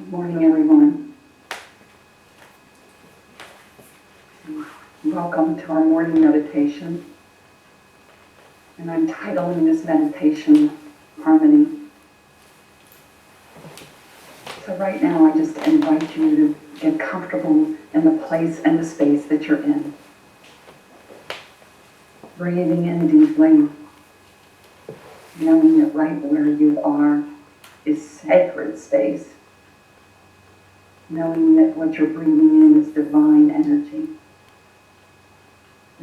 Good morning, everyone. Welcome to our morning meditation. And I'm titling this meditation Harmony. So right now I just invite you to get comfortable in the place and the space that you're in. Breathing in deeply, knowing that right where you are is sacred space. Knowing that what you're breathing in is divine energy,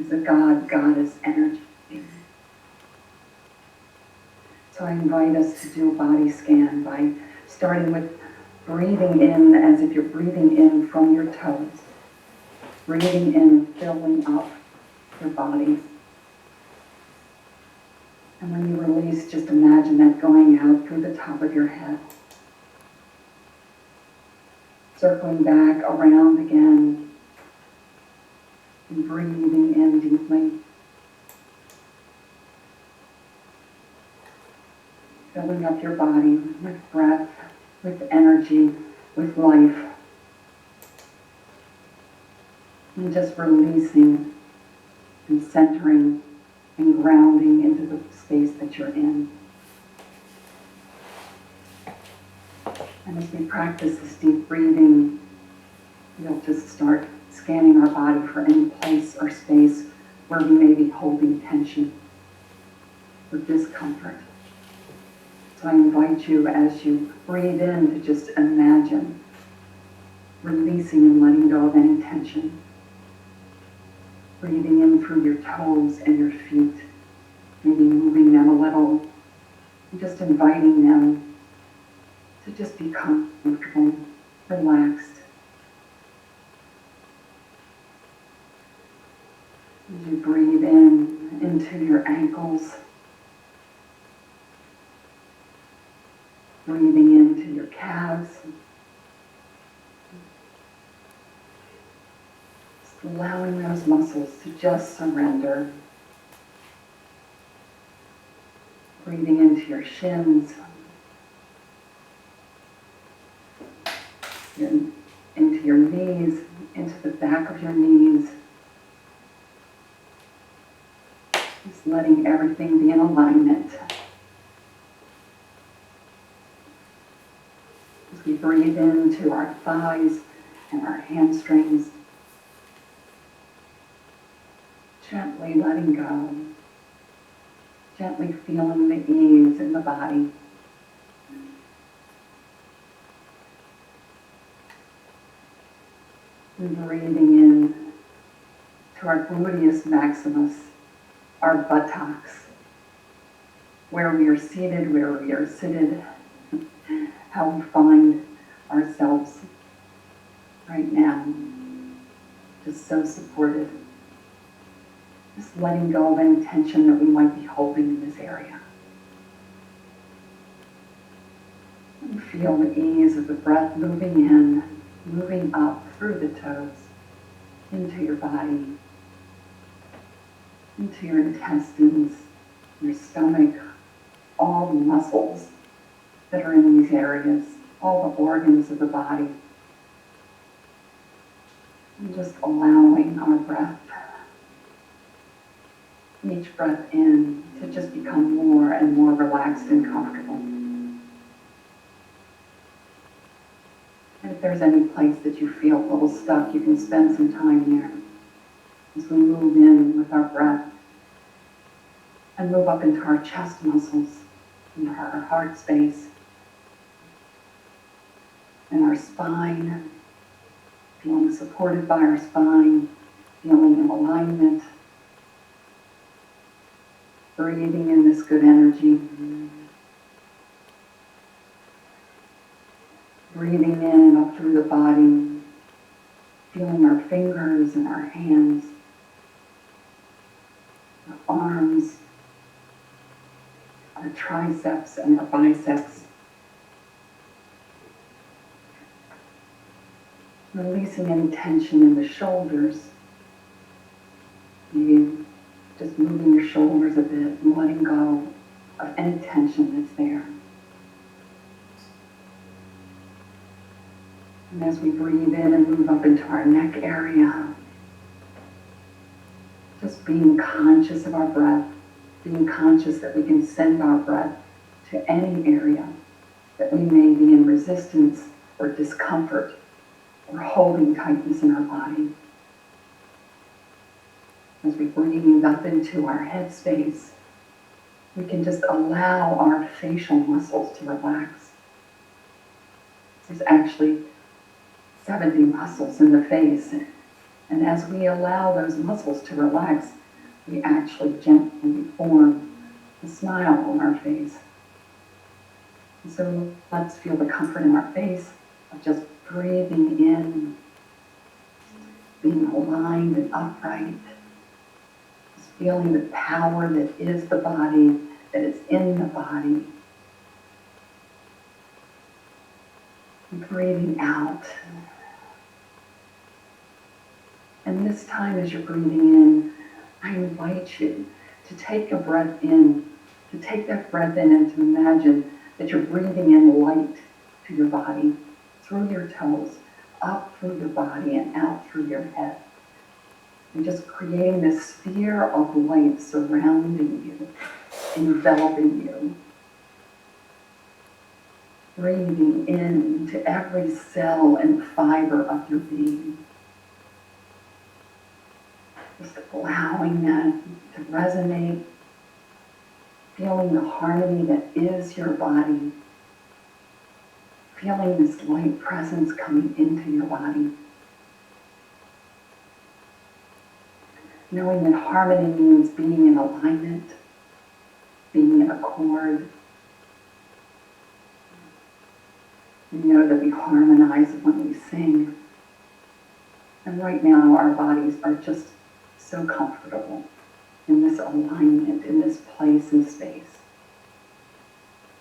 is a God-Goddess energy. So I invite us to do a body scan by starting with breathing in as if you're breathing in from your toes. Breathing in, filling up your body. And when you release, just imagine that going out through the top of your head. Circling back around again. And breathing in deeply. Filling up your body with breath, with energy, with life. And just releasing and centering and grounding into the space that you're in. And as we practice this deep breathing, we'll just start scanning our body for any place or space where we may be holding tension or discomfort. So I invite you, as you breathe in, to just imagine releasing and letting go of any tension. Breathing in through your toes and your feet, maybe moving them a little, and just inviting them to just be comfortable, relaxed. As you breathe in into your ankles, breathing into your calves, just allowing those muscles to just surrender. Breathing into your shins, into your knees, into the back of your knees. Just letting everything be in alignment. As we breathe into our thighs and our hamstrings, gently letting go, gently feeling the ease in the body. And breathing in to our gluteus maximus, our buttocks, where we are seated, where we are seated, how we find ourselves right now, just so supported. Just letting go of any tension that we might be holding in this area. And feel the ease of the breath moving in, moving up through the toes, into your body, into your intestines, your stomach, all the muscles that are in these areas, all the organs of the body. And just allowing our breath, each breath in, to just become more and more relaxed and comfortable. And if there's any place that you feel a little stuck, you can spend some time there as we move in with our breath and move up into our chest muscles, into our heart space, and our spine, feeling supported by our spine, feeling in alignment, breathing in this good energy, breathing in and up through the body, feeling our fingers and our hands, our arms, our triceps and our biceps. Releasing any tension in the shoulders. Maybe just moving your shoulders a bit and letting go of any tension that's there. And as we breathe in and move up into our neck area, just being conscious of our breath, being conscious that we can send our breath to any area that we may be in resistance or discomfort or holding tightness in our body. As we breathe up into our head space, we can just allow our facial muscles to relax. There's actually 70 muscles in the face. And as we allow those muscles to relax, we actually gently form a smile on our face. And so let's feel the comfort in our face of just breathing in, being aligned and upright, just feeling the power that is the body, that is in the body. And breathing out. And this time as you're breathing in, I invite you to take a breath in, to take that breath in and to imagine that you're breathing in light to your body, through your toes, up through your body and out through your head. And just creating this sphere of light surrounding you, enveloping you. Breathing in to every cell and fiber of your being. Just allowing that to resonate, feeling the harmony that is your body, feeling this light presence coming into your body. Knowing that harmony means being in alignment, being in accord. We know that we harmonize when we sing. And right now our bodies are just so comfortable in this alignment, in this place and space,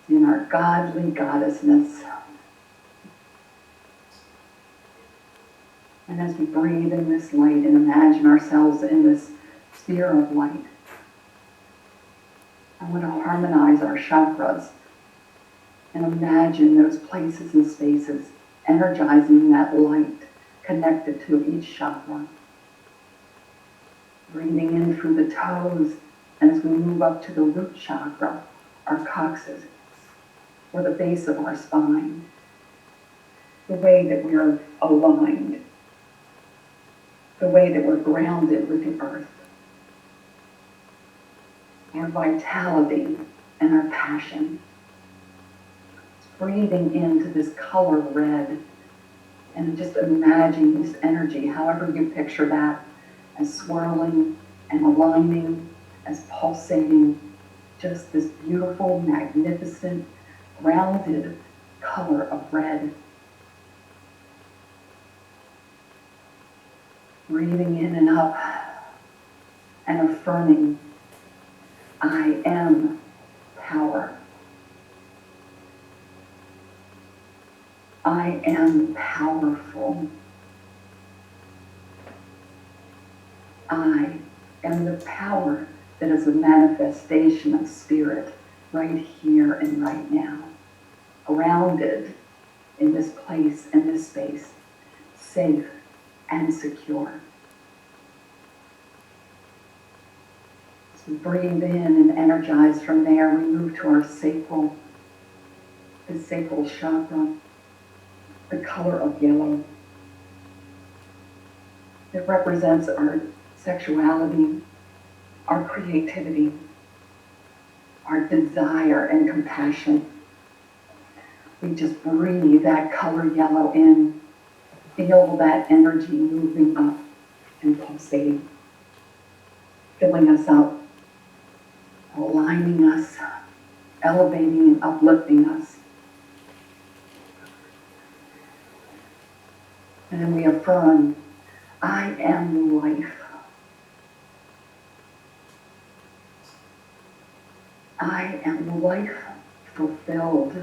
in our godly goddessness. And as we breathe in this light and imagine ourselves in this sphere of light, I want to harmonize our chakras and imagine those places and spaces energizing that light connected to each chakra. Breathing in through the toes, and as we move up to the root chakra, our coccyx, or the base of our spine, the way that we are aligned, the way that we're grounded with the earth, our vitality and our passion. It's breathing into this color red and just imagining this energy, however you picture that, as swirling and aligning, as pulsating, just this beautiful, magnificent, grounded color of red. Breathing in and up and affirming, I am power. I am powerful. I am the power that is a manifestation of spirit right here and right now, grounded in this place and this space, safe and secure. As we breathe in and energize from there, we move to our sacral, the sacral chakra, the color of yellow. It represents our sexuality, our creativity, our desire and compassion. We just breathe that color yellow in, feel that energy moving up and pulsating, filling us up, aligning us, elevating and uplifting us. And then we affirm, I am life. I am life fulfilled.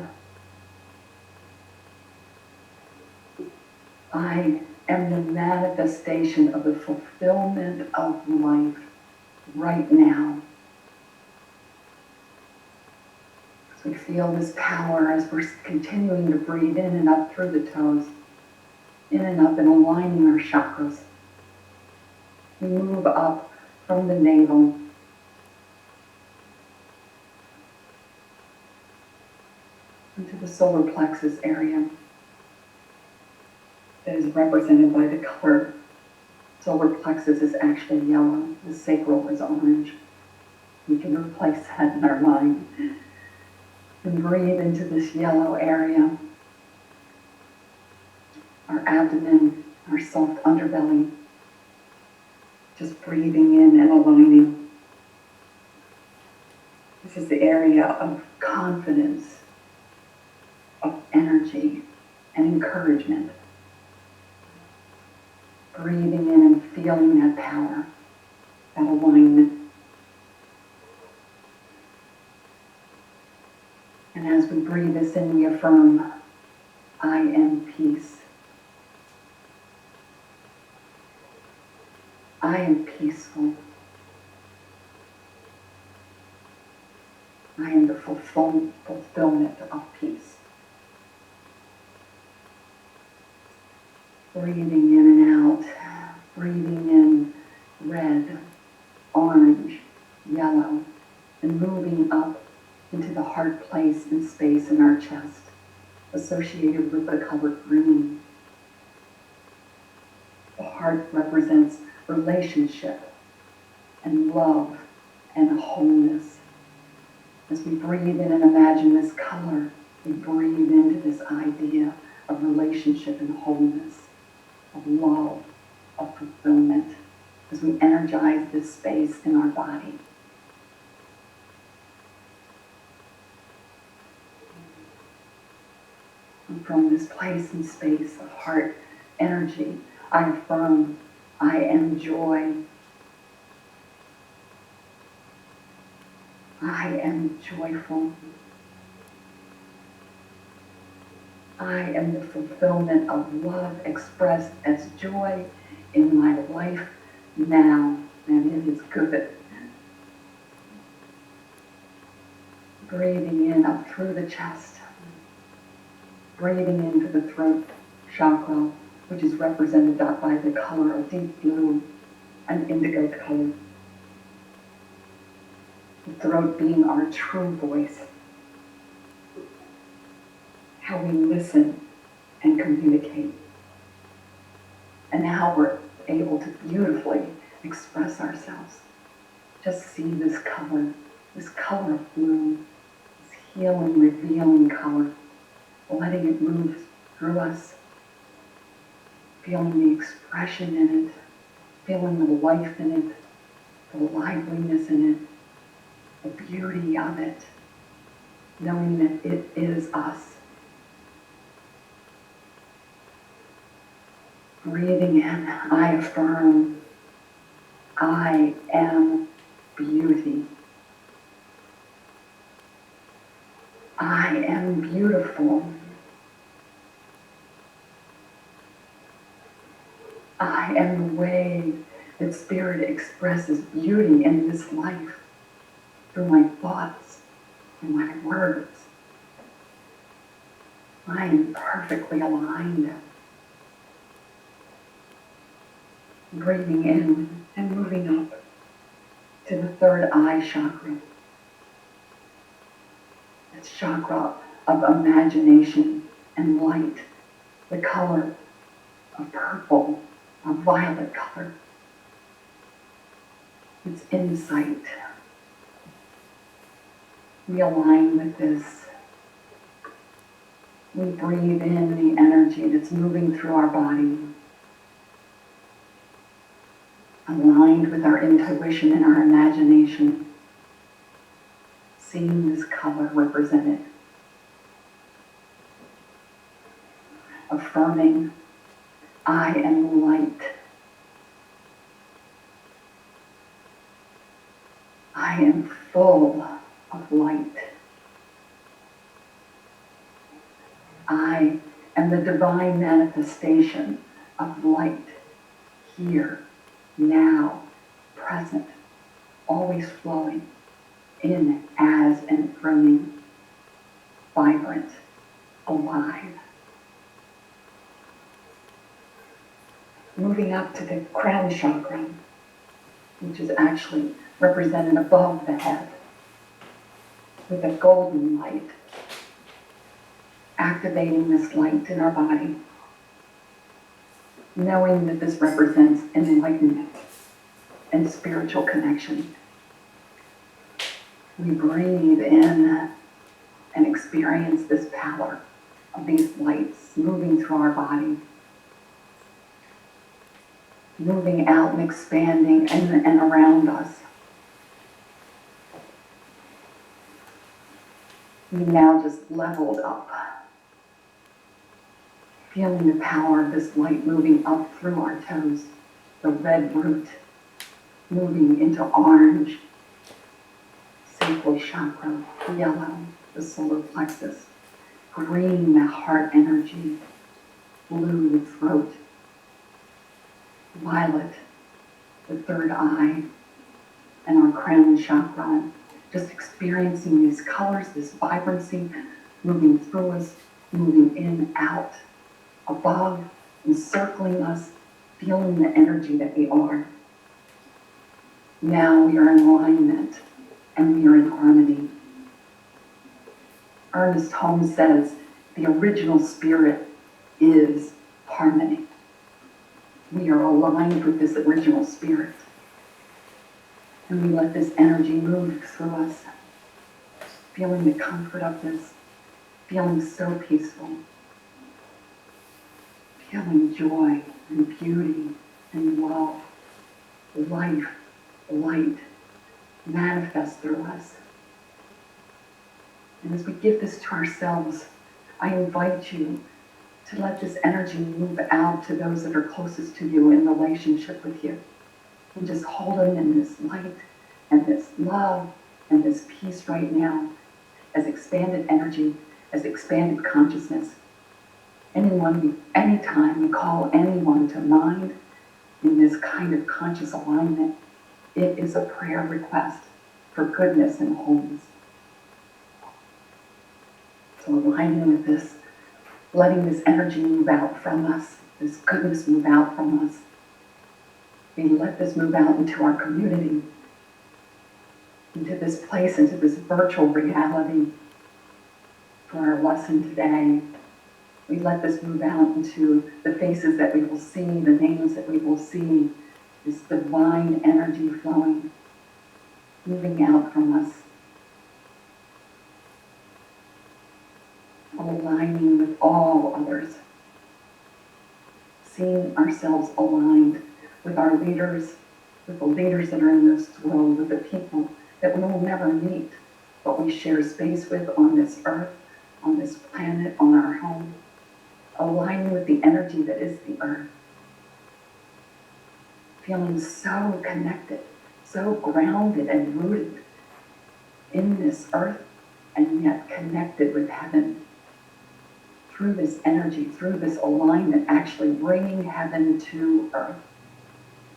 I am the manifestation of the fulfillment of life right now. So we feel this power as we're continuing to breathe in and up through the toes. in and up and aligning our chakras. We move up from the navel into the solar plexus area that is represented by the color. Solar plexus is actually yellow, the sacral is orange. We can replace that in our mind. And breathe into this yellow area, our abdomen, our soft underbelly, just breathing in and aligning. This is the area of confidence, of energy and encouragement. Breathing in and feeling that power, that alignment. And as we breathe this in, we affirm, I am peace. I am peaceful. I am the fulfillment of peace. Breathing in and out, breathing in red, orange, yellow, and moving up into the heart place and space in our chest, associated with the color green. The heart represents relationship and love and wholeness. As we breathe in and imagine this color, we breathe into this idea of relationship and wholeness, of love, of fulfillment, as we energize this space in our body. And from this place and space of heart energy, I affirm, I am joy. I am joyful. I am the fulfillment of love expressed as joy in my life now, and it is good. Breathing in up through the chest, breathing into the throat chakra, which is represented by the color of deep blue and indigo color. The throat being our true voice, how we listen and communicate, and how we're able to beautifully express ourselves. Just see this color of blue, this healing, revealing color, letting it move through us, feeling the expression in it, feeling the life in it, the liveliness in it, the beauty of it, knowing that it is us. Breathing in, I affirm, I am beauty. I am beautiful. I am the way that Spirit expresses beauty in this life, through my thoughts and my words. I am perfectly aligned. Breathing in and moving up to the third eye chakra. It's chakra of imagination and light, the color of purple, a violet color. It's insight. We align with this. We breathe in the energy that's moving through our body, aligned with our intuition and our imagination, seeing this color represented. Affirming, I am light. I am full of light. I am the divine manifestation of light, here, now, present, always flowing in as and affirming, vibrant, alive. moving up to the crown chakra, which is actually represented above the head, with a golden light, activating this light in our body, knowing that this represents enlightenment and spiritual connection. We breathe in and experience this power of these lights moving through our body, moving out and expanding and around us. We now just leveled up, feeling the power of this light moving up through our toes, the red root moving into orange, sacral chakra, yellow, the solar plexus, green, the heart energy, blue, the throat, violet, the third eye, and our crown chakra. Just experiencing these colors, this vibrancy, moving through us, moving in, out, above, encircling us, feeling the energy that we are. Now we are in alignment and we are in harmony. Ernest Holmes says, the original spirit is harmony. We are aligned with this original spirit. And we let this energy move through us, feeling the comfort of this, feeling so peaceful, feeling joy and beauty and love, life, light manifest through us. And as we give this to ourselves, I invite you to let this energy move out to those that are closest to you in relationship with you. And just hold them in this light and this love and this peace right now as expanded energy, as expanded consciousness. Anytime we call anyone to mind in this kind of conscious alignment, it is a prayer request for goodness and wholeness. So aligning with this, letting this energy move out from us, this goodness move out from us. We let this move out into our community, into this place, into this virtual reality for our lesson today. We let this move out into the faces that we will see, the names that we will see, this divine energy flowing, moving out from us, aligning with all others, seeing ourselves aligned with our leaders, with the leaders that are in this world, with the people that we will never meet, but we share space with on this earth, on this planet, on our home, aligning with the energy that is the earth, feeling so connected, so grounded and rooted in this earth, and yet connected with heaven through this energy, through this alignment, actually bringing heaven to earth.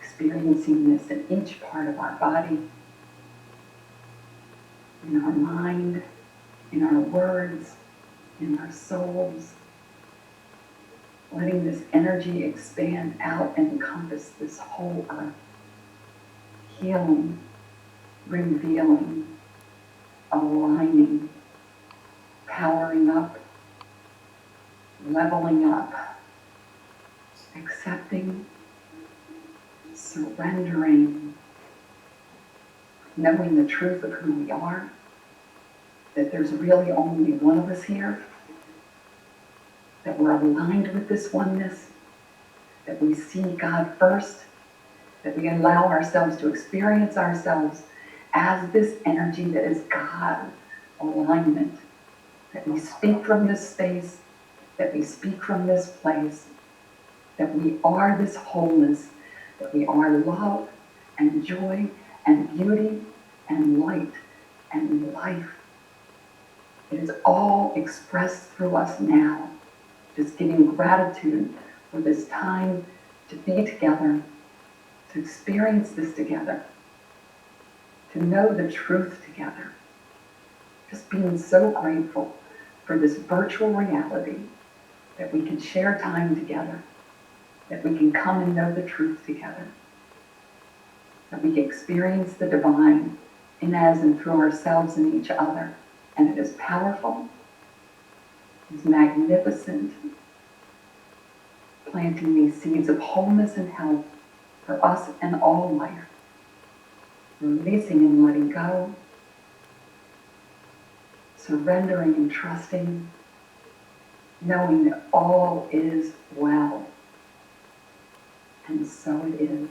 Experiencing this in each part of our body, in our mind, in our words, in our souls, letting this energy expand out and encompass this whole earth, healing, revealing, aligning, powering up, leveling up, accepting, surrendering, knowing the truth of who we are, that there's really only one of us here, that we're aligned with this oneness, that we see God first, that we allow ourselves to experience ourselves as this energy that is God, alignment, that we speak from this space, that we speak from this place, that we are this wholeness, that we are love and joy and beauty and light and life. It is all expressed through us now. Just giving gratitude for this time to be together, to experience this together, to know the truth together. Just being so grateful for this virtual reality that we can share time together. that we can come and know the truth together, that we can experience the divine in as and through ourselves and each other. And it is powerful, it is magnificent, planting these seeds of wholeness and health for us and all life, releasing and letting go, surrendering and trusting, knowing that all is well. And so it is.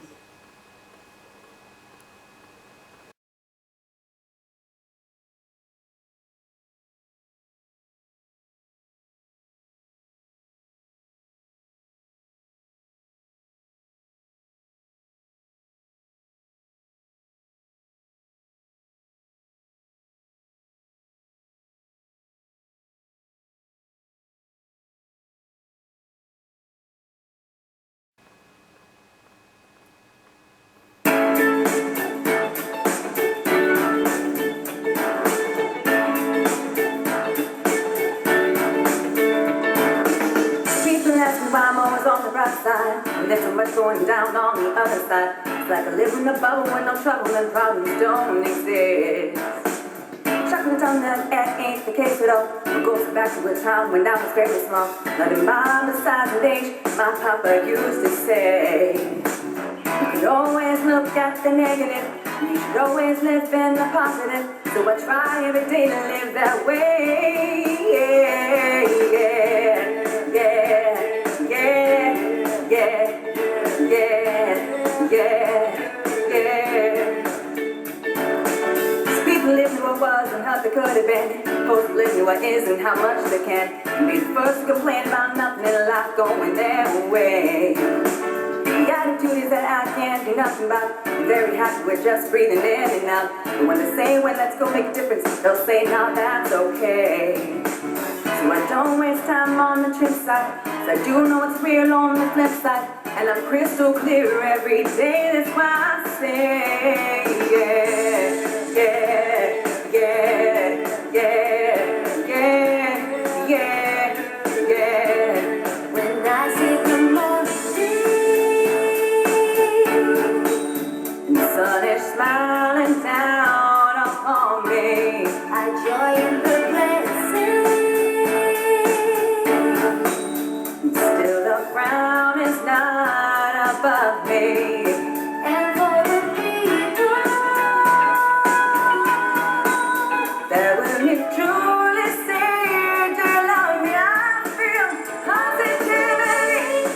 I'm always on the right side, and there's so much going down on the other side. It's like I live in a bubble where no trouble and problems don't exist. Chocolate on the air ain't the case at all. It goes back to a time when I was very small. Not in my size and age, my papa used to say, you could always look at the negative, you should always live in the positive. So I try every day to live that way. Yeah, yeah, yeah. People live in what was and how they could have been. Supposed to live in what is and how much they can. Be the first to complain about nothing in life going their way. The attitude is that I can't do nothing about. I'm very happy with just breathing in and out. But when they say, well, let's go make a difference, they'll say, no, that's okay. So I don't waste time on the trip side, 'cause I do know it's real on the flip side. And I'm crystal clear every day, that's why I say, yeah, yeah, yeah, yeah, yeah, yeah, yeah. When I see the morning, and the sun is smiling down upon me, I join the blessing. Still the frown is not above me. And for the people that will me truly say to love me, I feel positivity.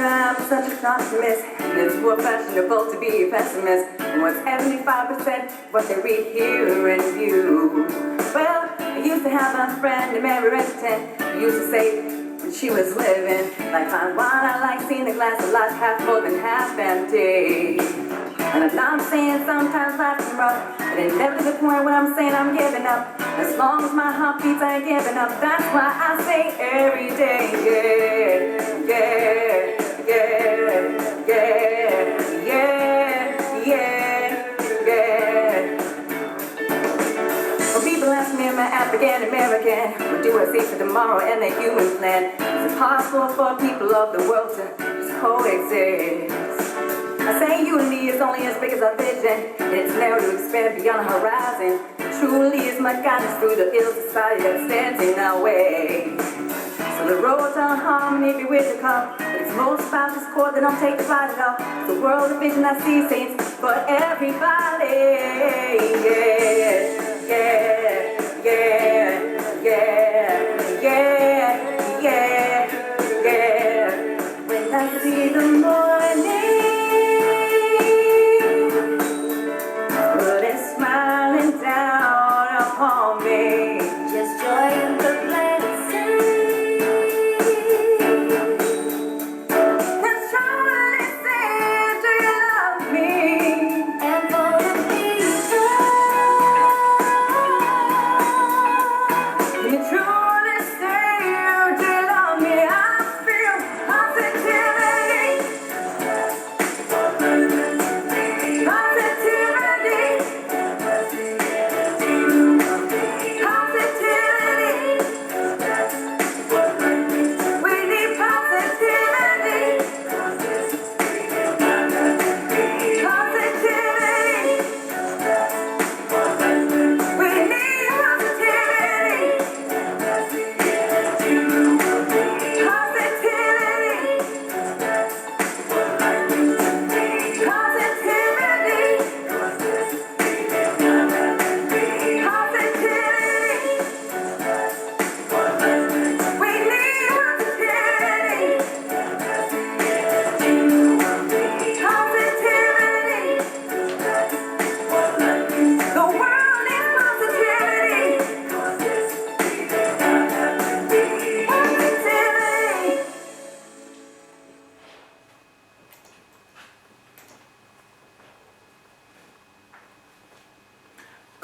I'm such an optimist, and it's more fashionable to be a pessimist. And what's 75% what they read, hear, and view? Well, I used to have a friend named Mary Resident who used to say when she was living, like fine wine, I like seeing the glass of life half full than half empty. And I'm not saying sometimes life's rough, but it's never to the point when I'm saying I'm giving up. As long as my heart beats, I ain't giving up. That's why I say every day, yeah, yeah. Yeah, yeah, yeah, yeah, yeah. When people ask me, am I African American? What do I see for tomorrow and the human plan? Is it possible for people of the world to just coexist? I say you and me is only as big as our vision, and it's narrow to expand beyond the horizon. It truly is my guidance through the ill society that stands in our way. So the road to harmony be with the call, but it's most about this chord that don't take the fight at all. It's the world of vision I see saints for everybody. Yeah, yeah, yeah, yeah, yeah, yeah, yeah. When I see the morning, but it's smiling down upon me, just joy and the blessing. Let's try to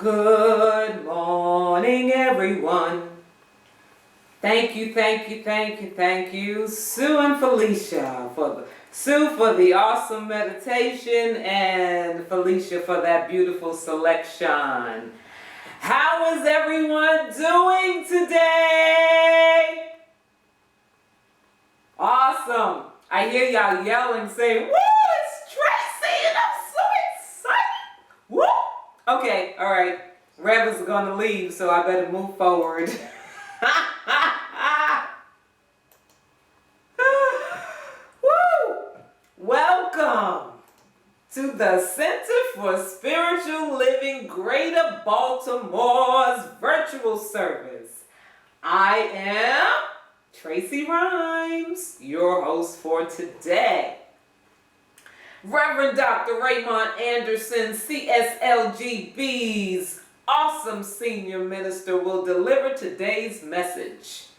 Good morning, everyone. Thank you, Sue and Felicia Sue for the awesome meditation and Felicia for that beautiful selection. How is everyone doing today? Awesome. I hear y'all yelling, saying, "Woo, it's Tracy and I'm so excited." Woo! Okay, all right. Rev is going to leave, so I better move forward. Woo! Welcome to the Center for Spiritual Living Greater Baltimore's virtual service. I am Tracy Rhymes, your host for today. Reverend Dr. Raymont Anderson, CSLGB's awesome senior minister, will deliver today's message.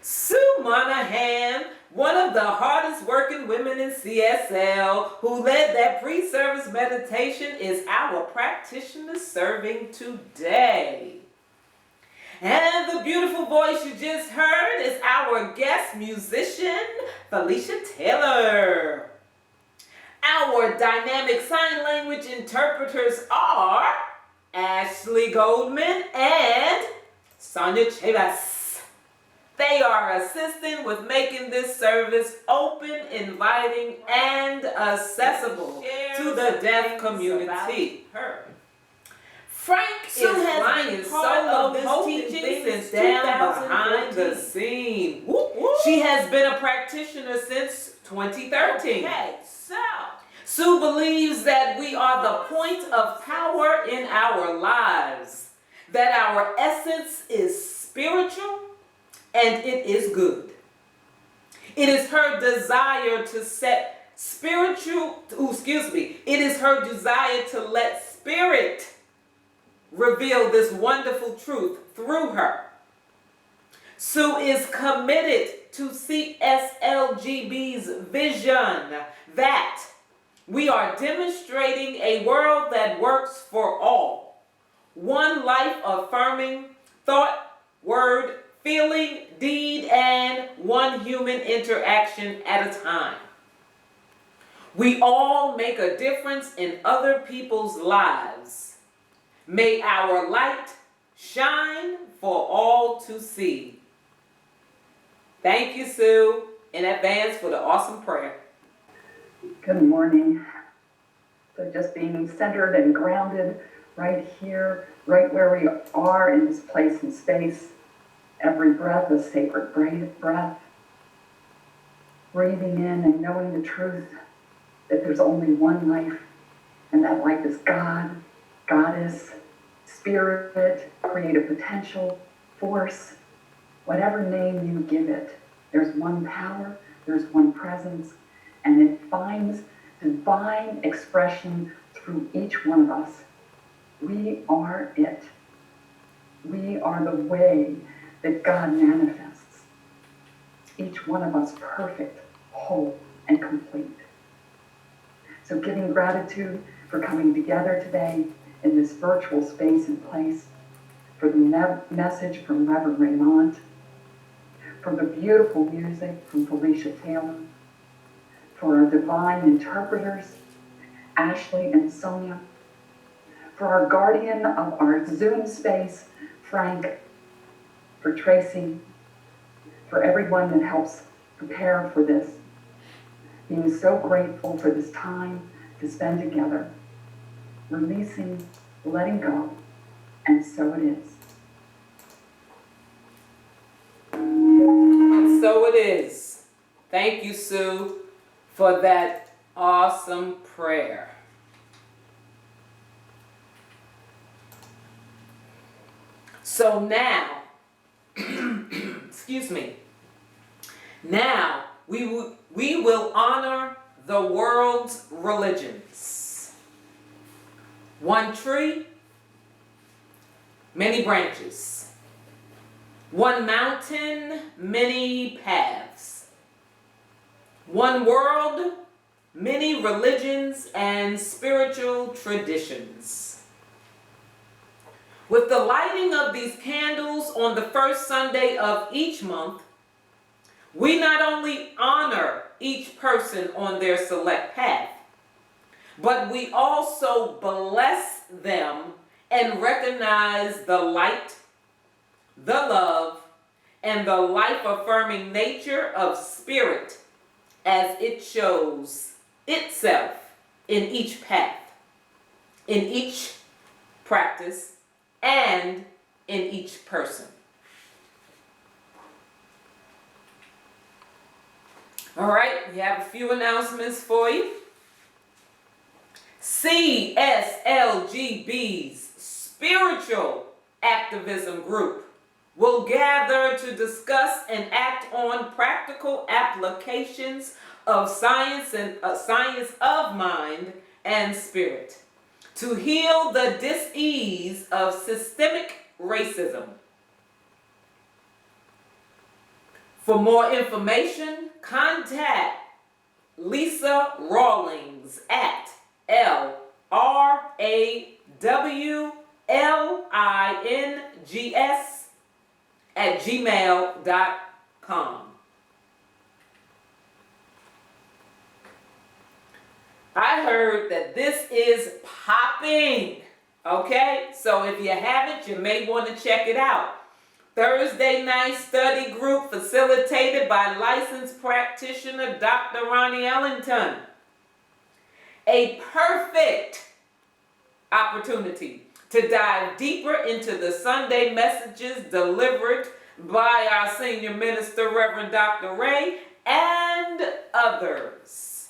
Sue Monahan, one of the hardest working women in CSL, who led that pre-service meditation, is our practitioner serving today. And the beautiful voice you just heard is our guest musician, Felicia Taylor. Our dynamic sign language interpreters are Ashley Goldman and Sonia Chavis. They are assisting with making this service open, inviting, and accessible to the deaf community. Frank is flying solo this teaching since down behind the scene. She has been a practitioner since 2013. Okay, Sue believes that we are the point of power in our lives, that our essence is spiritual and it is good. It is her desire to it is her desire to let spirit reveal this wonderful truth through her. Sue is committed to CSLGB's vision that we are demonstrating a world that works for all. One life-affirming thought, word, feeling, deed, and one human interaction at a time. We all make a difference in other people's lives. May our light shine for all to see. Thank you, Sue, in advance for the awesome prayer. Good morning. So just being centered and grounded right here, right where we are in this place and space. Every breath a sacred breath. Breathing in and knowing the truth that there's only one life, and that life is God, Goddess, Spirit, creative potential, force, whatever name you give it. There's one power, there's one presence, and it finds divine expression through each one of us. We are it. We are the way that God manifests. Each one of us perfect, whole, and complete. So giving gratitude for coming together today in this virtual space and place, for the message from Reverend Raymont, for the beautiful music from Felicia Taylor, for our divine interpreters, Ashley and Sonia, for our guardian of our Zoom space, Frank, for Tracy, for everyone that helps prepare for this. Being so grateful for this time to spend together, releasing, letting go, and so it is. And so it is. Thank you, Sue, for that awesome prayer. So now, excuse me, now we will honor the world's religions. One tree, many branches. One mountain, many paths. One world, many religions and spiritual traditions. With the lighting of these candles on the first Sunday of each month, we not only honor each person on their select path, but we also bless them and recognize the light, the love, and the life-affirming nature of spirit as it shows itself in each path, in each practice, and in each person. All right, we have a few announcements for you. CSLGB's Spiritual Activism Group will gather to discuss and act on practical applications of science of mind and spirit to heal the dis-ease of systemic racism. For more information, contact Lisa Rawlings at LRAWLINGS@gmail.com. I heard that this is popping. Okay, so if you haven't, you may want to check it out. Thursday night study group facilitated by licensed practitioner Dr. Ronnie Ellington. A perfect opportunity to dive deeper into the Sunday messages delivered by our senior minister, Reverend Dr. Ray, and others.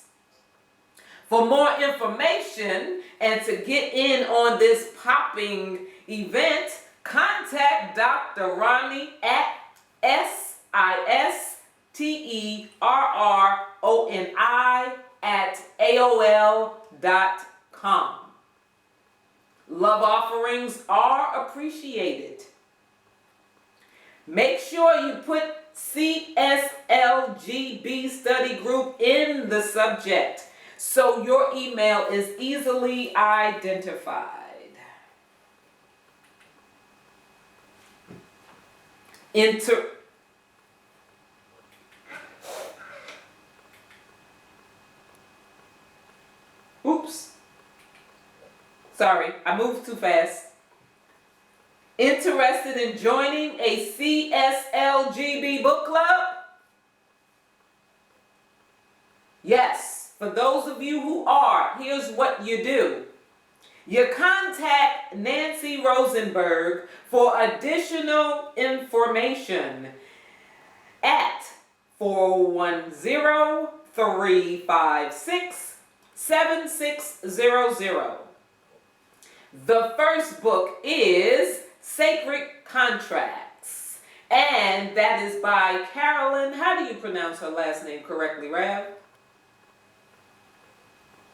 For more information and to get in on this popping event, contact Dr. Ronnie at sisterroni@aol.com. Love offerings are appreciated. Make sure you put CSLGB study group in the subject so your email is easily identified. Oops. Sorry, I moved too fast. Interested in joining a CSLGB book club? Yes, for those of you who are, here's what you do. You contact Nancy Rosenberg for additional information at 410-356-7600. The first book is Sacred Contracts, and that is by Carolyn. How do you pronounce her last name correctly, Rav?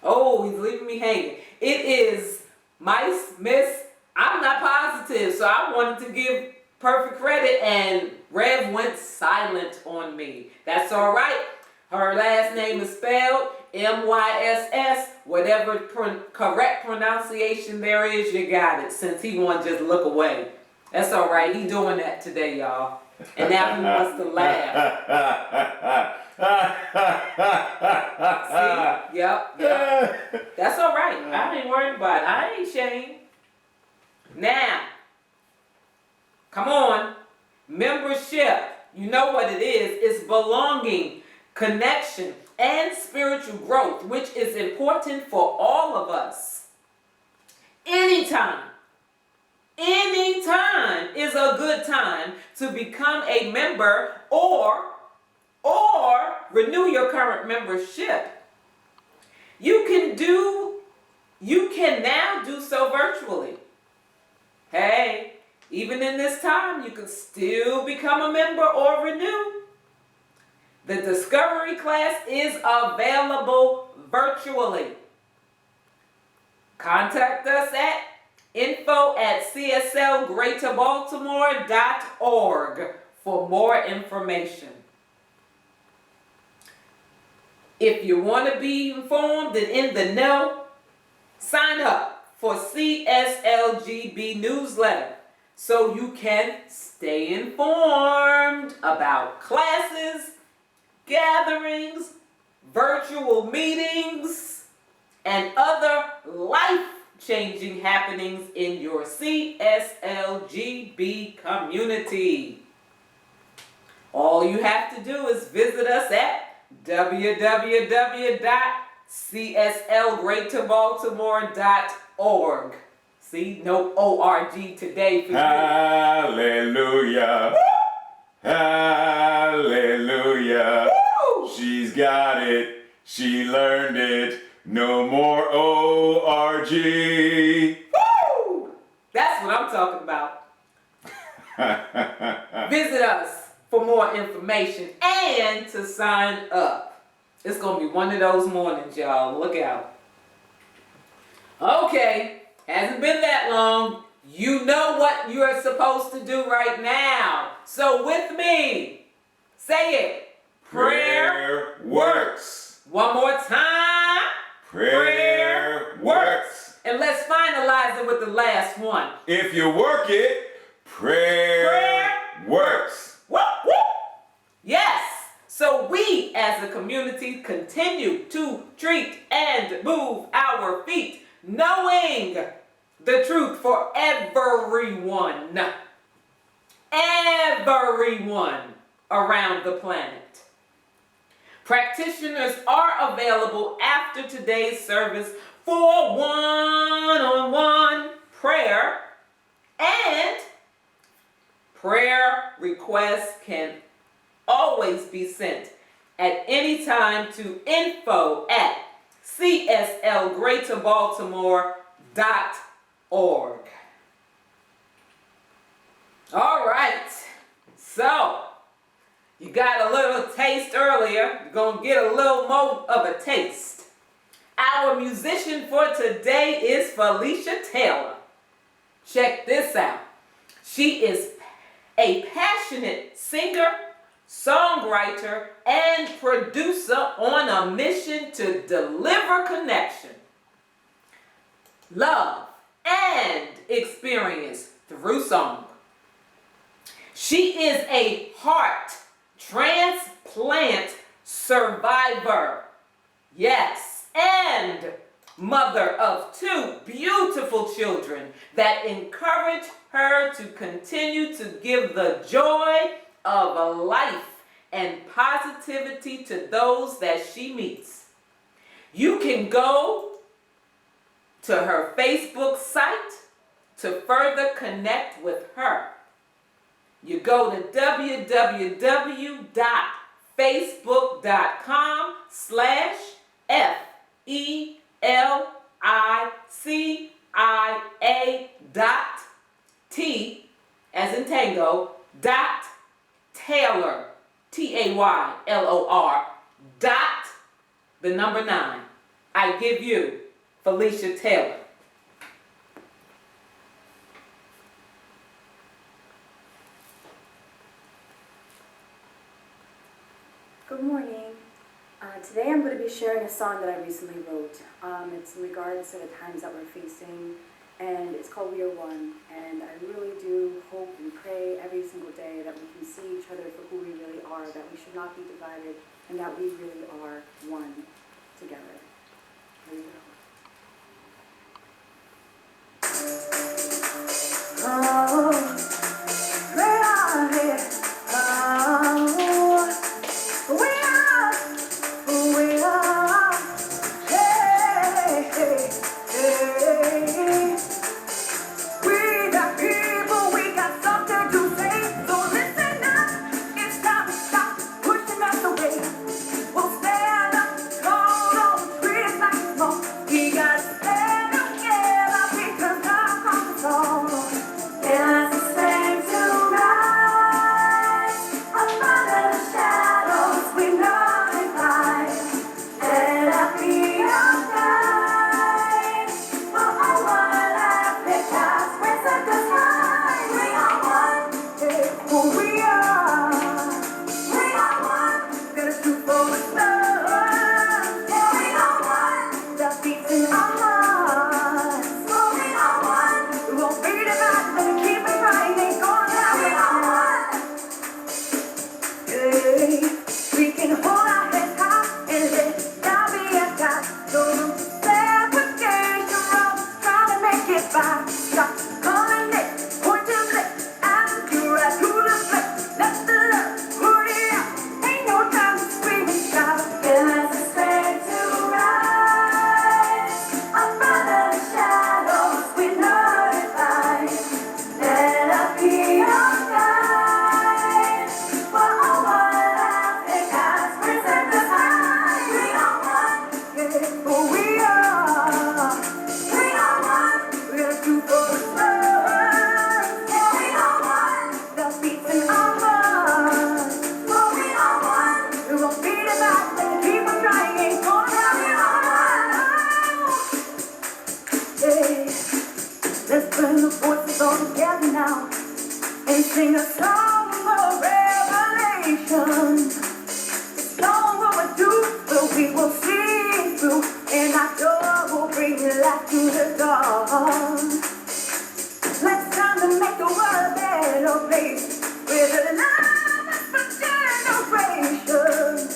Oh, he's leaving me hanging. It is Miss, I'm not positive, so I wanted to give perfect credit, and Rev went silent on me. That's all right. Her last name is spelled M-Y-S-S. Whatever correct pronunciation there is, you got it, since he won't just look away. That's all right. He doing that today, y'all. And now he wants to laugh. See? Yep. That's all right. I ain't worried about it. I ain't ashamed. Now, come on. Membership. You know what it is. It's belonging, connection, and spiritual growth, which is important for all of us. Anytime is a good time to become a member or renew your current membership. You can now do so virtually. Hey, even in this time, you can still become a member or renew. The discovery class is available virtually. Contact us at info@cslgreaterbaltimore.org for more information. If you want to be informed and in the know, sign up for CSLGB newsletter so you can stay informed about classes, gatherings, virtual meetings, and other life-changing happenings in your CSLGB community. All you have to do is visit us at www.cslgreaterbaltimore.org. See, no O-R-G today for you. Hallelujah. Hallelujah. Woo! She's got it. She learned it. No more O-R-G. Woo! That's what I'm talking about. Visit us for more information and to sign up. It's going to be one of those mornings, y'all. Look out. Okay, hasn't been that long. You know what you're supposed to do right now. So with me, say it. Prayer works. One more time. Prayer works. And let's finalize it with the last one. If you work it, prayer works. Whoop, whoop. Yes. So we as a community continue to treat and move our feet, knowing the truth for everyone. Everyone around the planet. Practitioners are available after today's service for one-on-one prayer, and prayer requests can always be sent at any time to info@cslgreaterbaltimore.org. All right, so you got a little taste earlier. You're going to get a little more of a taste. Our musician for today is Felicia Taylor. Check this out. She is a passionate singer, songwriter, and producer on a mission to deliver connection, love, and experience through song. She is a heart transplant survivor. Yes, and mother of 2 beautiful children that encourage her to continue to give the joy of a life and positivity to those that she meets. You can go to her Facebook site to further connect with her. You go to www.facebook.com/FELICIA.T as in tango, dot Taylor, TAYLOR, dot the number 9. I give you Felicia Taylor. Good morning. Today I'm going to be sharing a song that I recently wrote. It's in regards to the times that we're facing, and it's called We Are One. And I really do hope and pray every single day that we can see each other for who we really are, that we should not be divided, and that we really are one together. Here we go. Oh, we are here. Oh, we are. Hey, hey, hey. We got people, we got something to say. So listen up, it's time to stop pushing us away. We'll stand up, call on trees like smoke. Bring the voices all together now and sing a song of revelation. It's long overdue, but we will see it through, and our joy will bring light to the dawn. Let's time to make the world a better place with a love for generations.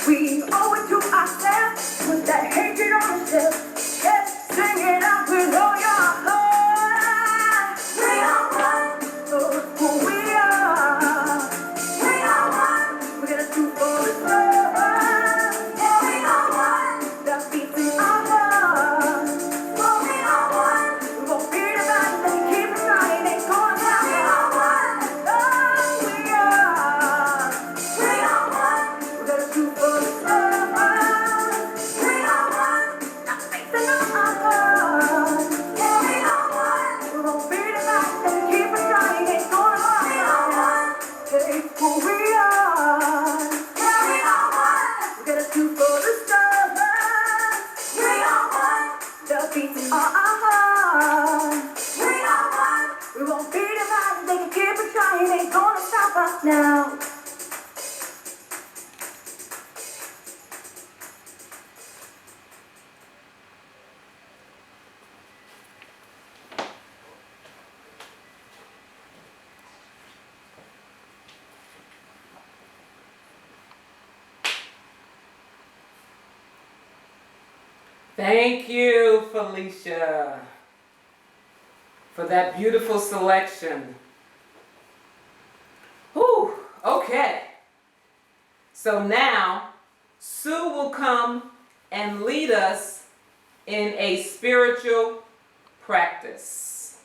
We owe it to ourselves with that hatred on the shelf. Let's sing it out with all your heart. We are one, oh, who we are. We are one, we're gonna do for the love. Yeah, we are one, the beats in our heart. Oh, we are one, we won't be divided, they keep it running, ain't going down. We are one, oh, we are. We are one, we're gonna do for the love. We are one, the beats in our heart. Yeah, we are one, we won't be divided, they keep it running, ain't going down. We are one, hey, who we are. Yeah, we are one, we're gonna do for the stars. We are one, the beats in our heart. We are one, we won't be divided, they can keep it trying, ain't gonna stop us now. Thank you, Felicia, for that beautiful selection. Whew, okay. So now, Sue will come and lead us in a spiritual practice.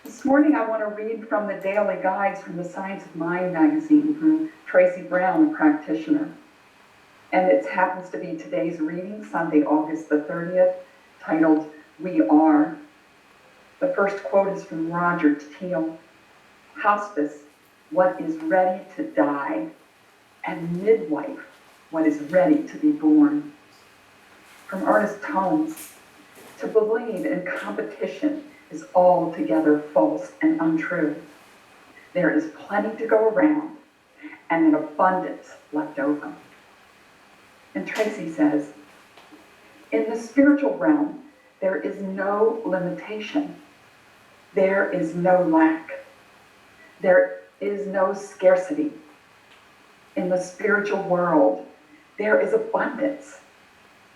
This morning I want to read from the Daily Guides from the Science of Mind magazine from Tracy Brown, a practitioner. And it happens to be today's reading, Sunday, August the 30th, titled, We Are. The first quote is from Roger Teal. Hospice, what is ready to die, and midwife, what is ready to be born. From Ernest Holmes, to believe in competition is altogether false and untrue. There is plenty to go around and an abundance left over. And Tracy says, in the spiritual realm, there is no limitation. There is no lack. There is no scarcity. In the spiritual world, there is abundance.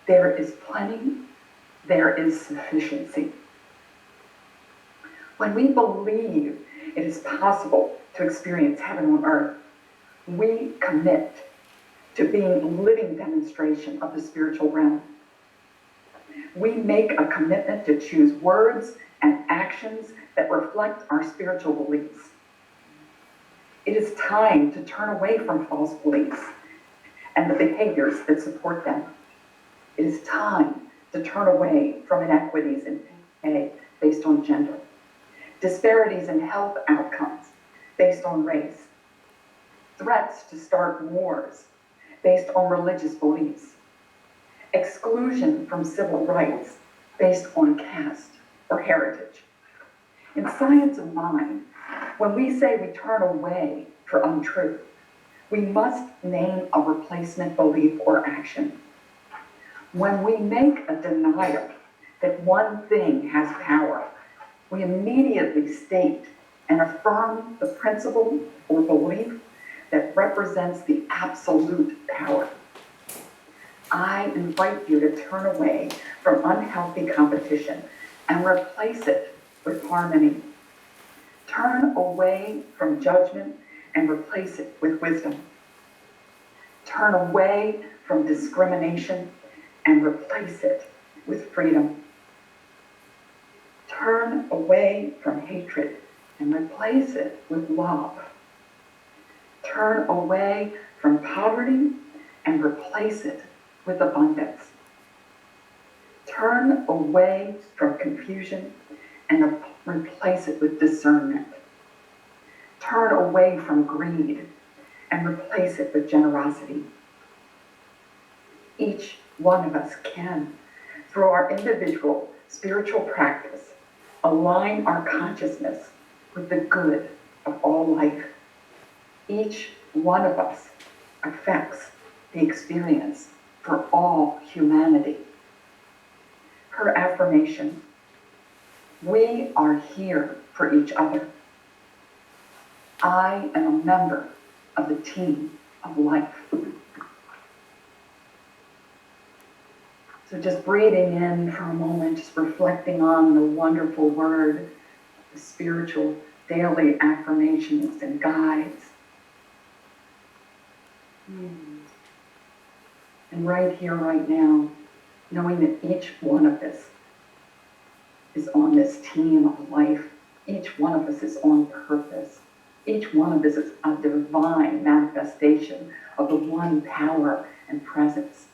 There is plenty. There is sufficiency. When we believe it is possible to experience heaven on earth, we commit to being a living demonstration of the spiritual realm. We make a commitment to choose words and actions that reflect our spiritual beliefs. It is time to turn away from false beliefs and the behaviors that support them. It is time to turn away from inequities in pay based on gender, disparities in health outcomes based on race, threats to start wars based on religious beliefs, exclusion from civil rights based on caste or heritage. In Science of Mind, when we say we turn away for untruth, we must name a replacement belief or action. When we make a denial that one thing has power, we immediately state and affirm the principle or belief that represents the absolute power. I invite you to turn away from unhealthy competition and replace it with harmony. Turn away from judgment and replace it with wisdom. Turn away from discrimination and replace it with freedom. Turn away from hatred and replace it with love. Turn away from poverty and replace it with abundance. Turn away from confusion and replace it with discernment. Turn away from greed and replace it with generosity. Each one of us can through our individual spiritual practice, align our consciousness with the good of all life. Each one of us affects the experience for all humanity. Her affirmation: we are here for each other. I am a member of the team of life. So just breathing in for a moment, just reflecting on the wonderful word, the spiritual daily affirmations and guides. And right here, right now, knowing that each one of us is on this team of life. Each one of us is on purpose. Each one of us is a divine manifestation of the one power and presence.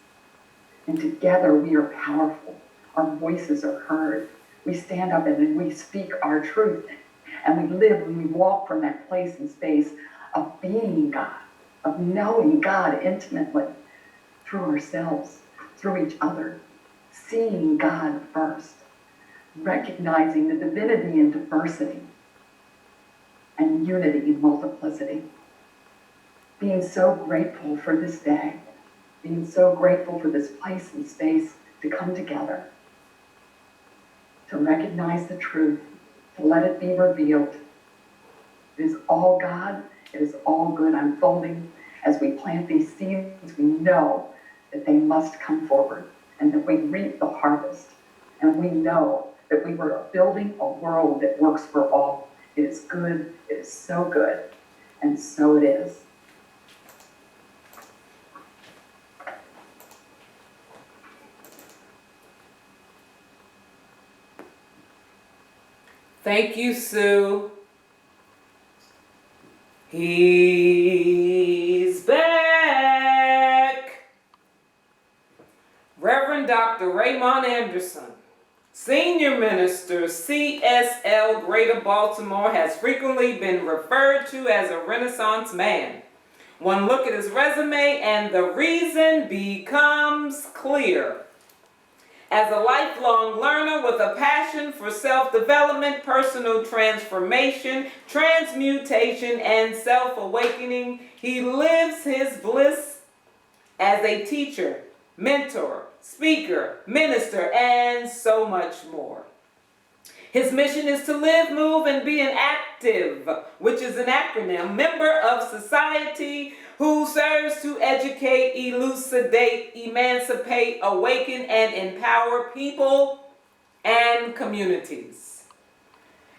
And together we are powerful. Our voices are heard. We stand up and we speak our truth. And we live and we walk from that place and space of being God, of knowing God intimately through ourselves, through each other, seeing God first, recognizing the divinity in diversity and unity in multiplicity. Being so grateful for this day, being so grateful for this place and space to come together, to recognize the truth, to let it be revealed. It is all God, it is all good unfolding. As we plant these seeds, we know that they must come forward and that we reap the harvest. And we know that we were building a world that works for all. It is good, it is so good, and so it is. Thank you, Sue. He's back. Reverend Dr. Raymont Anderson, Senior Minister, CSL Greater Baltimore, has frequently been referred to as a Renaissance man. One look at his resume and the reason becomes clear. As a lifelong learner with a passion for self-development, personal transformation, transmutation, and self-awakening, he lives his bliss as a teacher, mentor, speaker, minister, and so much more. His mission is to live, move, and be an active, which is an acronym, member of society who serves to educate, elucidate, emancipate, awaken, and empower people and communities.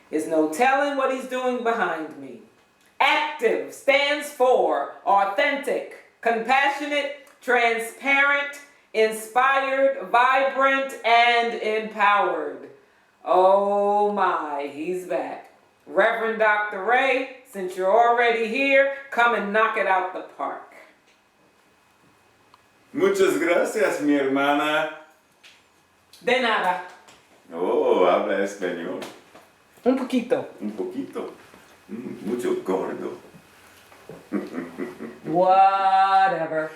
There's no telling what he's doing behind me. Active stands for authentic, compassionate, transparent, inspired, vibrant, and empowered. Oh my, he's back. Reverend Dr. Ray, since you're already here, come and knock it out the park. Muchas gracias, mi hermana. De nada. Oh, habla español. Un poquito. Un poquito. Mucho gordo. Whatever.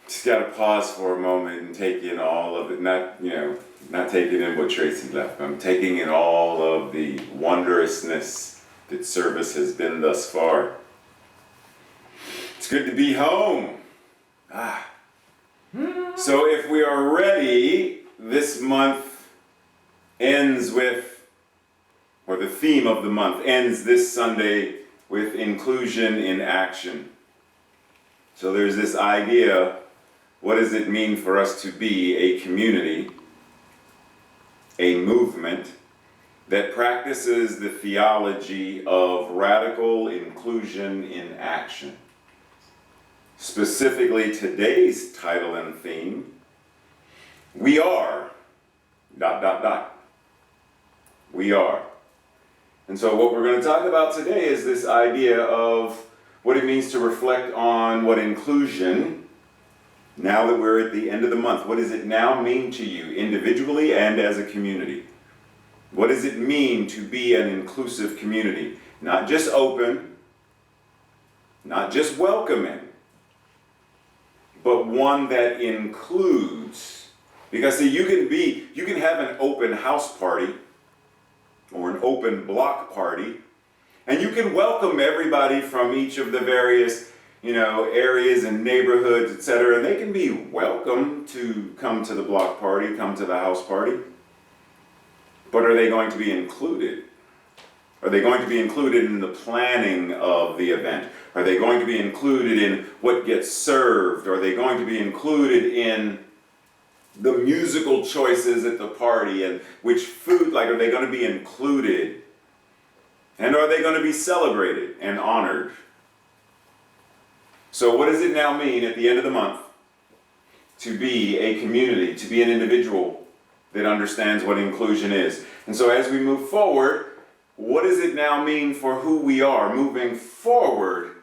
Just gotta pause for a moment and take in all of it. Not taking in what Tracy left. I'm taking in all of the wondrousness that service has been thus far. It's good to be home. So if we are ready, this month ends with, or the theme of the month ends this Sunday with inclusion in action. So there's this idea, what does it mean for us to be a community, a movement that practices the theology of radical inclusion in action? Specifically today's title and theme, we are, ... We are. And so what we're going to talk about today is this idea of what it means to reflect on what inclusion, now that we're at the end of the month, what does it now mean to you individually and as a community? What does it mean to be an inclusive community? Not just open, not just welcoming, but one that includes. Because see, you can have an open house party or an open block party, and you can welcome everybody from each of the various, areas and neighborhoods, etc. And they can be welcome to come to the block party, come to the house party. But are they going to be included? Are they going to be included in the planning of the event? Are they going to be included in what gets served? Are they going to be included in the musical choices at the party and which food, are they going to be included? And are they going to be celebrated and honored? So what does it now mean at the end of the month to be a community, to be an individual that understands what inclusion is? And so as we move forward, what does it now mean for who we are moving forward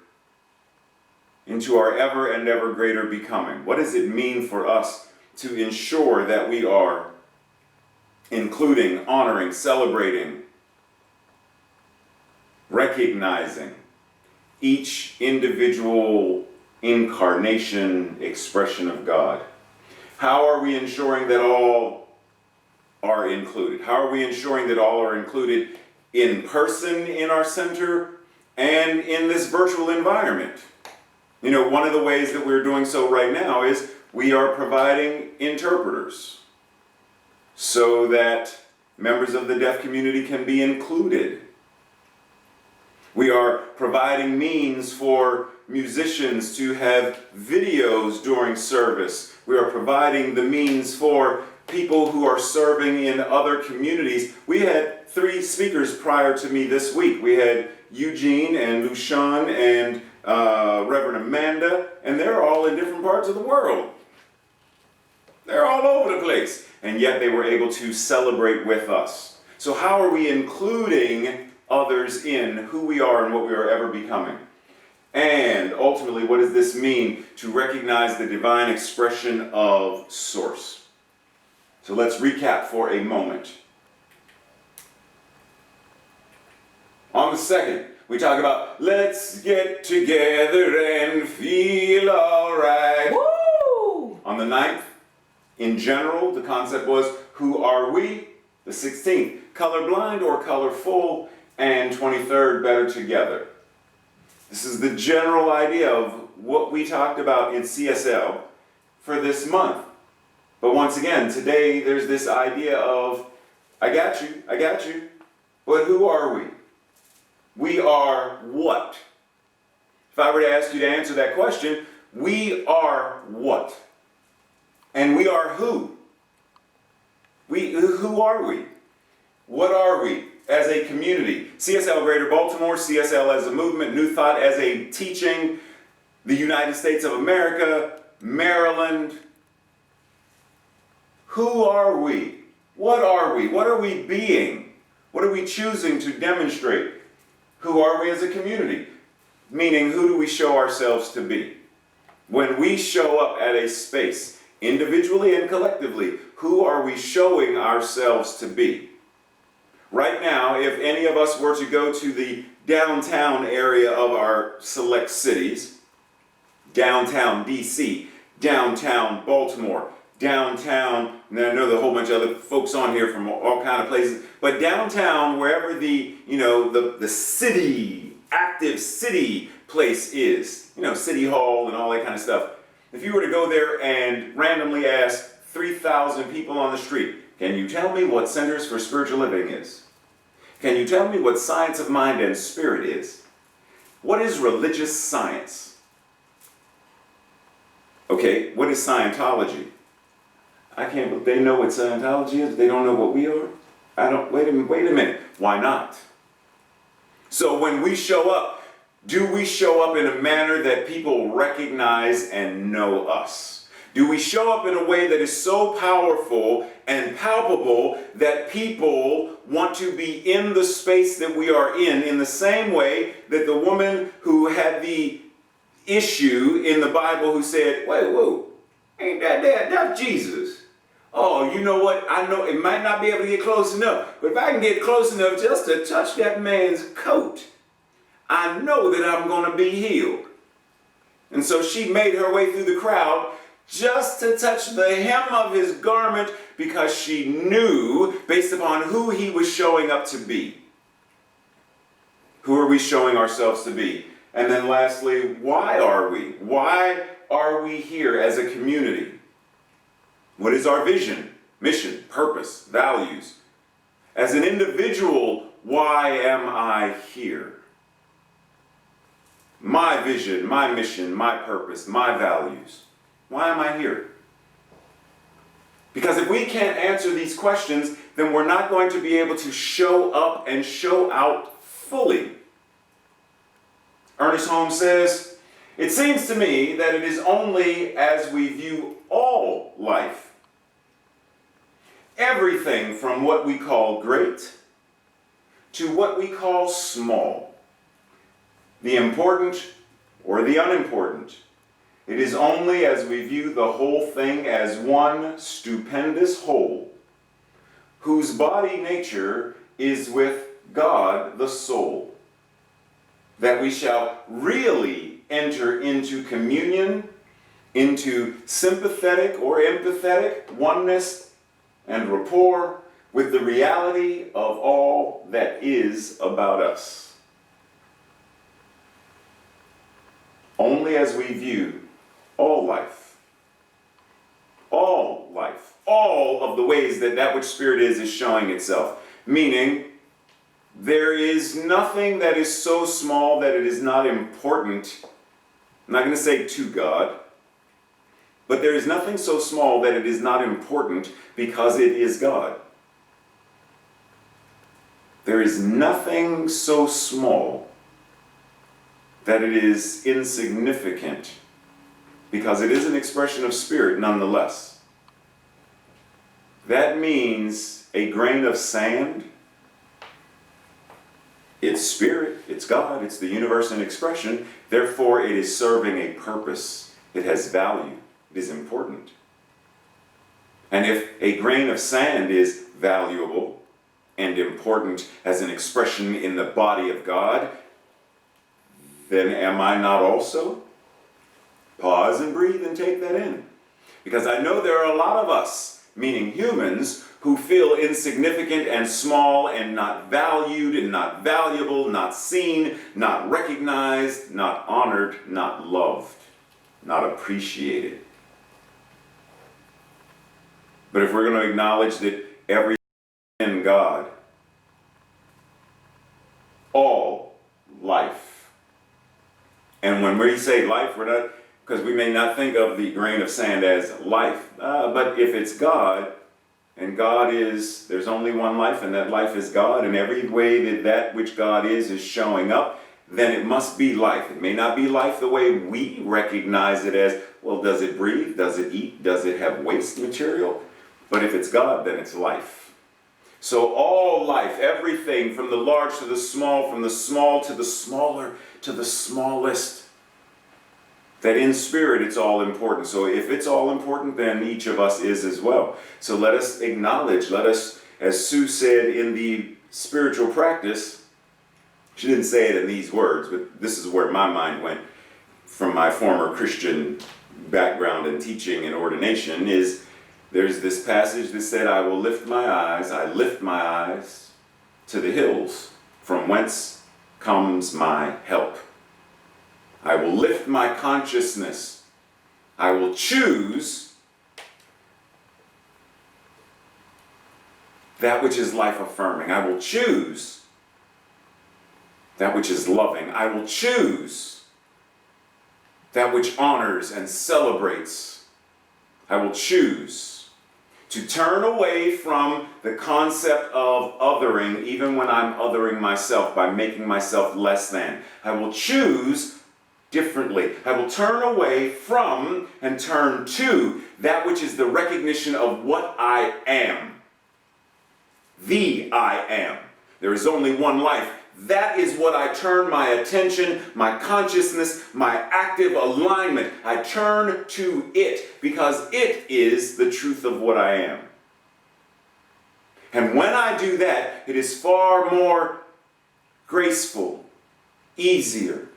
into our ever and ever greater becoming? What does it mean for us to ensure that we are including, honoring, celebrating, recognizing each individual incarnation, expression of God? How are we ensuring that all are included? How are we ensuring that all are included in person in our center and in this virtual environment? One of the ways that we're doing so right now is we are providing interpreters so that members of the deaf community can be included. We are providing means for musicians to have videos during service. We are providing the means for people who are serving in other communities. We had 3 speakers prior to me this week. We had Eugene and Lushan and Reverend Amanda, and they're all in different parts of the world. They're all over the place, and yet they were able to celebrate with us. So how are we including others in who we are and what we are ever becoming? And ultimately, what does this mean to recognize the divine expression of Source? So let's recap for a moment. On the 2nd, we talk about let's get together and feel alright. Woo! On the 9th, in general, the concept was who are we? The 16th, colorblind or colorful? And 23rd, better together. This is the general idea of what we talked about in CSL for this month. But once again, today there's this idea of, I got you, but who are we? We are what? If I were to ask you to answer that question, we are what? And we are who? Who are we? What are we as a community? CSL Greater Baltimore, CSL as a movement, New Thought as a teaching, the United States of America, Maryland. Who are we? What are we? What are we being? What are we choosing to demonstrate? Who are we as a community? Meaning, who do we show ourselves to be? When we show up at a space, individually and collectively, who are we showing ourselves to be? Right now, if any of us were to go to the downtown area of our select cities, downtown DC, downtown Baltimore, downtown, and I know there are a whole bunch of other folks on here from all kind of places, but downtown, wherever the city, active city place is, City Hall and all that kind of stuff. If you were to go there and randomly ask 3,000 people on the street, can you tell me what Centers for Spiritual Living is? Can you tell me what Science of Mind and Spirit is? What is religious science? Okay, what is Scientology? I can't believe they know what Scientology is, but they don't know what we are? Wait a minute, why not? So when we show up, do we show up in a manner that people recognize and know us? Do we show up in a way that is so powerful and palpable that people want to be in the space that we are in the same way that the woman who had the issue in the Bible who said, whoa, ain't that there? That's Jesus. Oh, you know what? I know it might not be able to get close enough, but if I can get close enough just to touch that man's coat, I know that I'm going to be healed. And so she made her way through the crowd just to touch the hem of his garment because she knew, based upon who he was showing up to be. Who are we showing ourselves to be? And then lastly, why are we? Why are we here as a community? What is our vision, mission, purpose, values? As an individual, why am I here? My vision, my mission, my purpose, my values. Why am I here? Because if we can't answer these questions, then we're not going to be able to show up and show out fully. Ernest Holmes says, "It seems to me that it is only as we view all life, everything from what we call great to what we call small, the important or the unimportant, it is only as we view the whole thing as one stupendous whole, whose body nature is with God the soul, that we shall really enter into communion, into sympathetic or empathetic oneness and rapport with the reality of all that is about us. Only as we view all life, all of the ways that that which Spirit is showing itself. Meaning, there is nothing that is so small that it is not important. I'm not going to say to God, but there is nothing so small that it is not important because it is God. There is nothing so small that it is insignificant because it is an expression of Spirit nonetheless. That means a grain of sand, it's Spirit, it's God, it's the universe in expression, therefore it is serving a purpose. It has value, it is important. And if a grain of sand is valuable and important as an expression in the body of God, then am I not also? Pause and breathe and take that in. Because I know there are a lot of us, meaning humans, who feel insignificant and small and not valued and not valuable, not seen, not recognized, not honored, not loved, not appreciated. But if we're going to acknowledge that everything in God, all life, and when we say life, we're not, because we may not think of the grain of sand as life, but if it's God, and God is, there's only one life, and that life is God, and every way that that which God is showing up, then it must be life. It may not be life the way we recognize it as, well, does it breathe? Does it eat? Does it have waste material? But if it's God, then it's life. So all life, everything from the large to the small, from the small to the smaller to the smallest, that in Spirit it's all important. So if it's all important, then each of us is as well. So let us acknowledge, let us, as Sue said in the spiritual practice, she didn't say it in these words, but this is where my mind went from my former Christian background and teaching and ordination, is there's this passage that said, I lift my eyes to the hills, from whence comes my help. I will lift my consciousness. I will choose that which is life affirming. I will choose that which is loving. I will choose that which honors and celebrates. I will choose to turn away from the concept of othering, even when I'm othering myself by making myself less than. I will choose differently. I will turn away from and turn to that which is the recognition of what I am. The I am. There is only one life. That is what I turn my attention, my consciousness, my active alignment. I turn to it because it is the truth of what I am. And when I do that, it is far more graceful, easier,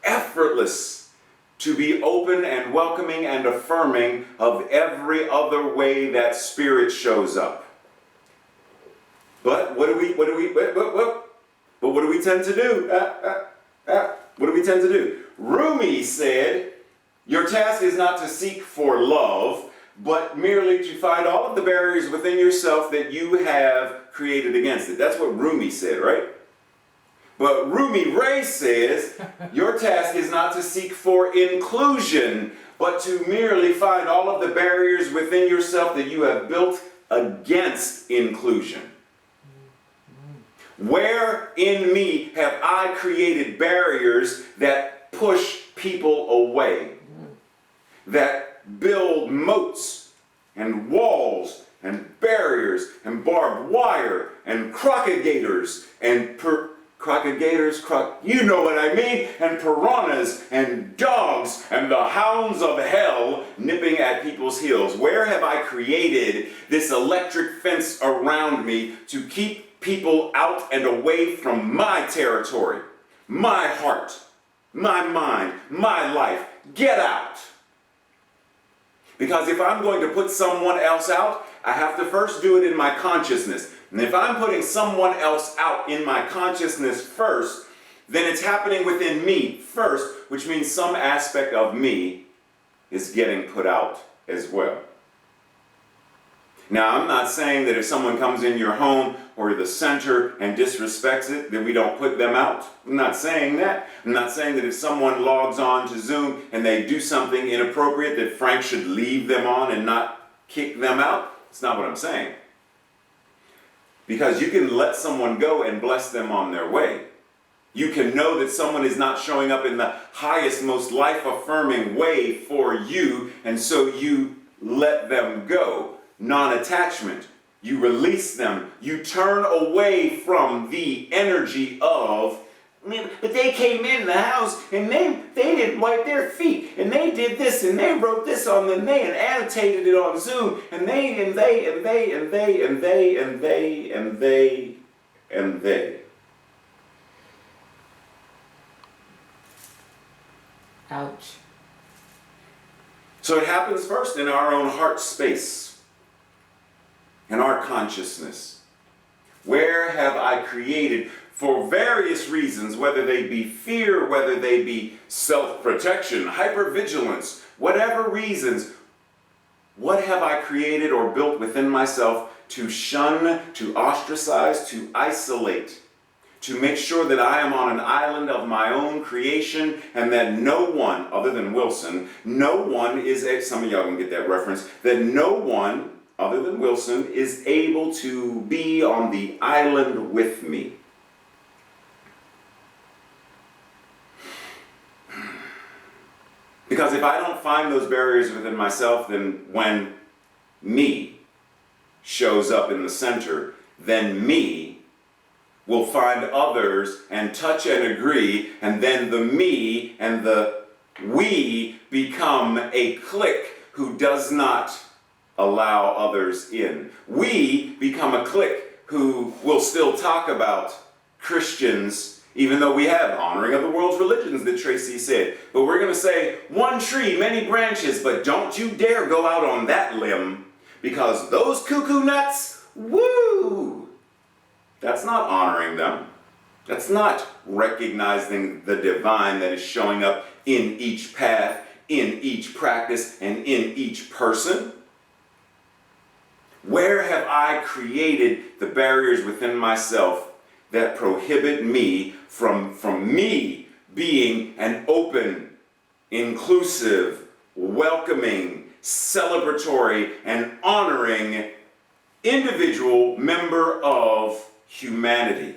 effortless, to be open and welcoming and affirming of every other way that Spirit shows up. But what do we tend to do? What do we tend to do? Rumi said, your task is not to seek for love, but merely to find all of the barriers within yourself that you have created against it. That's what Rumi said, right? But Rumi Ray says, your task is not to seek for inclusion, but to merely find all of the barriers within yourself that you have built against inclusion. Where in me have I created barriers that push people away, that build moats and walls and barriers and barbed wire and crocodigators and you know what I mean, and piranhas and dogs and the hounds of hell nipping at people's heels? Where have I created this electric fence around me to keep people out and away from my territory, my heart, my mind, my life? Get out. Because if I'm going to put someone else out, I have to first do it in my consciousness. And if I'm putting someone else out in my consciousness first, then it's happening within me first, which means some aspect of me is getting put out as well. Now, I'm not saying that if someone comes in your home or the center and disrespects it, that we don't put them out. I'm not saying that. I'm not saying that if someone logs on to Zoom and they do something inappropriate, that Frank should leave them on and not kick them out. It's not what I'm saying. Because you can let someone go and bless them on their way. You can know that someone is not showing up in the highest, most life-affirming way for you, and so you let them go. Non-attachment. You release them. You turn away from the energy of, but they came in the house and they didn't wipe their feet and they did this and they wrote this on them and they annotated it on Zoom and they. Ouch. So it happens first in our own heart space. In our consciousness. Where have I created, for various reasons, whether they be fear, whether they be self-protection, hypervigilance, whatever reasons, what have I created or built within myself to shun, to ostracize, to isolate, to make sure that I am on an island of my own creation and that no one, other than Wilson, no one is, some of y'all can get that reference, that no one other than Wilson is able to be on the island with me. Because if I don't find those barriers within myself, then when me shows up in the center, then me will find others and touch and agree, and then the me and the we become a clique who does not allow others in. We become a clique who will still talk about Christians, even though we have honoring of the world's religions that Tracy said. But we're going to say, one tree, many branches, but don't you dare go out on that limb, because those cuckoo nuts, woo! That's not honoring them. That's not recognizing the divine that is showing up in each path, in each practice, and in each person. Where have I created the barriers within myself that prohibit me from me being an open, inclusive, welcoming, celebratory, and honoring individual member of humanity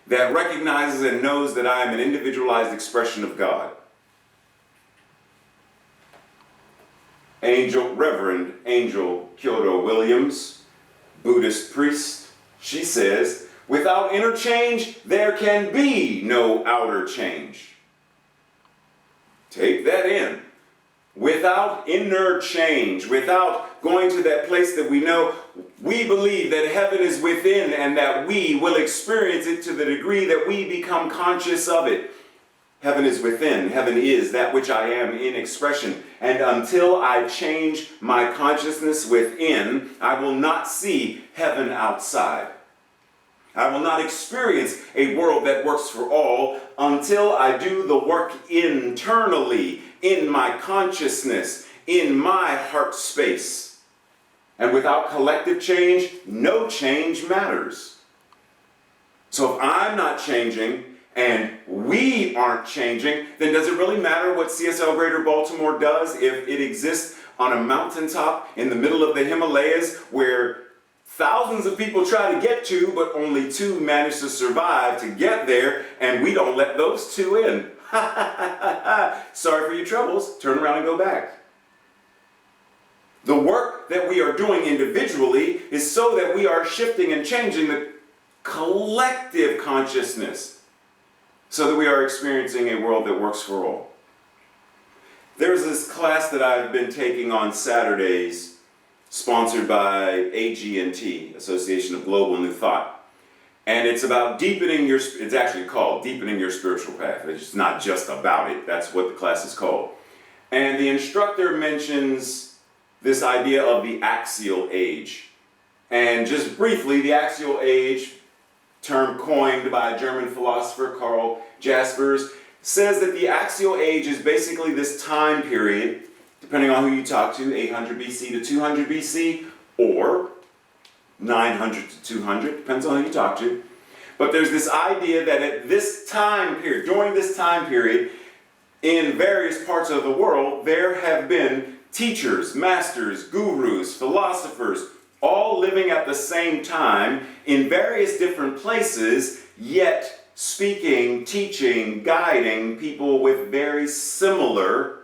that recognizes and knows that I am an individualized expression of God? Reverend Angel Kyoto Williams, Buddhist priest, she says, without inner change, there can be no outer change. Take that in. Without inner change, without going to that place that we know, we believe that heaven is within and that we will experience it to the degree that we become conscious of it. Heaven is within. Heaven is that which I am in expression. And until I change my consciousness within, I will not see heaven outside. I will not experience a world that works for all until I do the work internally, in my consciousness, in my heart space. And without collective change, no change matters. So if I'm not changing, and we aren't changing, then does it really matter what CSL Greater Baltimore does if it exists on a mountaintop in the middle of the Himalayas where thousands of people try to get to, but only 2 manage to survive to get there, and we don't let those 2 in? Sorry for your troubles, turn around and go back. The work that we are doing individually is so that we are shifting and changing the collective consciousness, so that we are experiencing a world that works for all. There's this class that I've been taking on Saturdays, sponsored by AG&T, Association of Global New Thought. And it's about it's actually called Deepening Your Spiritual Path. It's not just about it, that's what the class is called. And the instructor mentions this idea of the axial age. And just briefly, the axial age, term coined by a German philosopher, Karl Jaspers, says that the axial age is basically this time period, depending on who you talk to, 800 BC to 200 BC, or 900 to 200, depends on who you talk to. But there's this idea that at this time period, during this time period, in various parts of the world, there have been teachers, masters, gurus, philosophers, all living at the same time in various different places, yet speaking, teaching, guiding people with very similar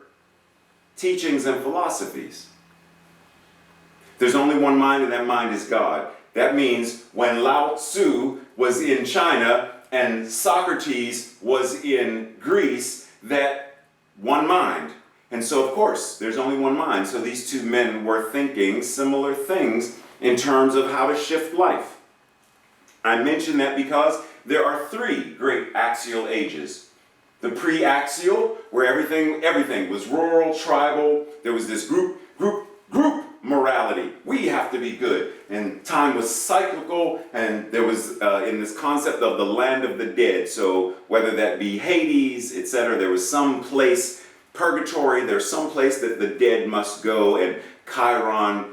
teachings and philosophies. There's only one mind, and that mind is God. That means when Lao Tzu was in China and Socrates was in Greece, that one mind. And so, of course, there's only one mind. So these 2 men were thinking similar things in terms of how to shift life. I mention that because there are 3 great axial ages. The pre-axial, where everything was rural, tribal. There was this group morality. We have to be good. And time was cyclical, and there was in this concept of the land of the dead. So whether that be Hades, etc., there was some place, purgatory, there's some place that the dead must go, and Chiron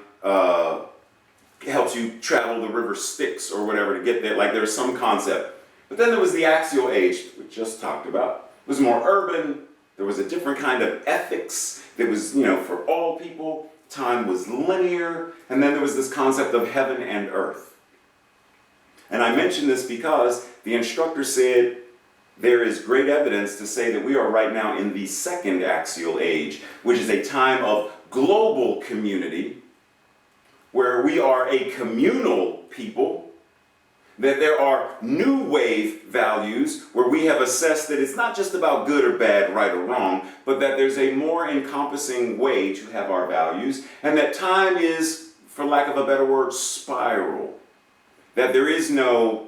helps you travel the river Styx or whatever to get there. Like there's some concept. But then there was the axial age, we just talked about. It was more urban. There was a different kind of ethics. There was, for all people, time was linear. And then there was this concept of heaven and earth. And I mention this because the instructor said there is great evidence to say that we are right now in the 2nd axial age, which is a time of global community, where we are a communal people, that there are new wave values where we have assessed that it's not just about good or bad, right or wrong, but that there's a more encompassing way to have our values, and that time is, for lack of a better word, spiral. That there is no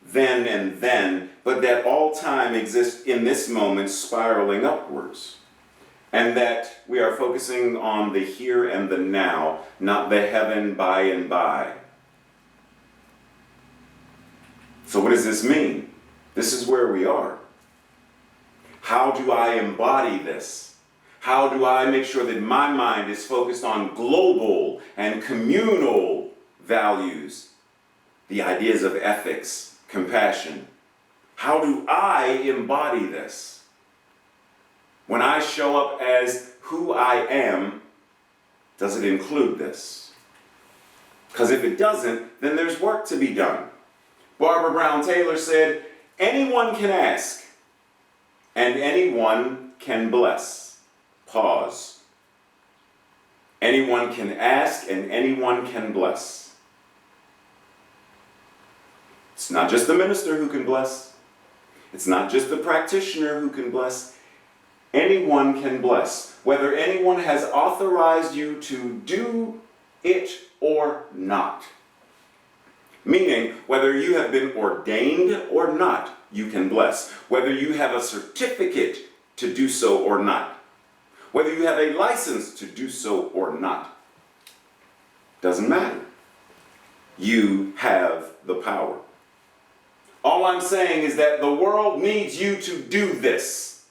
then and then, but that all time exists in this moment spiraling upwards. And that we are focusing on the here and the now, not the heaven by and by. So what does this mean? This is where we are. How do I embody this? How do I make sure that my mind is focused on global and communal values? The ideas of ethics, compassion. How do I embody this? When I show up as who I am, does it include this? Because if it doesn't, then there's work to be done. Barbara Brown Taylor said, anyone can ask, and anyone can bless. Pause. Anyone can ask, and anyone can bless. It's not just the minister who can bless. It's not just the practitioner who can bless. Anyone can bless. Whether anyone has authorized you to do it or not. Meaning, whether you have been ordained or not, you can bless. Whether you have a certificate to do so or not. Whether you have a license to do so or not. Doesn't matter. You have the power. All I'm saying is that the world needs you to do this.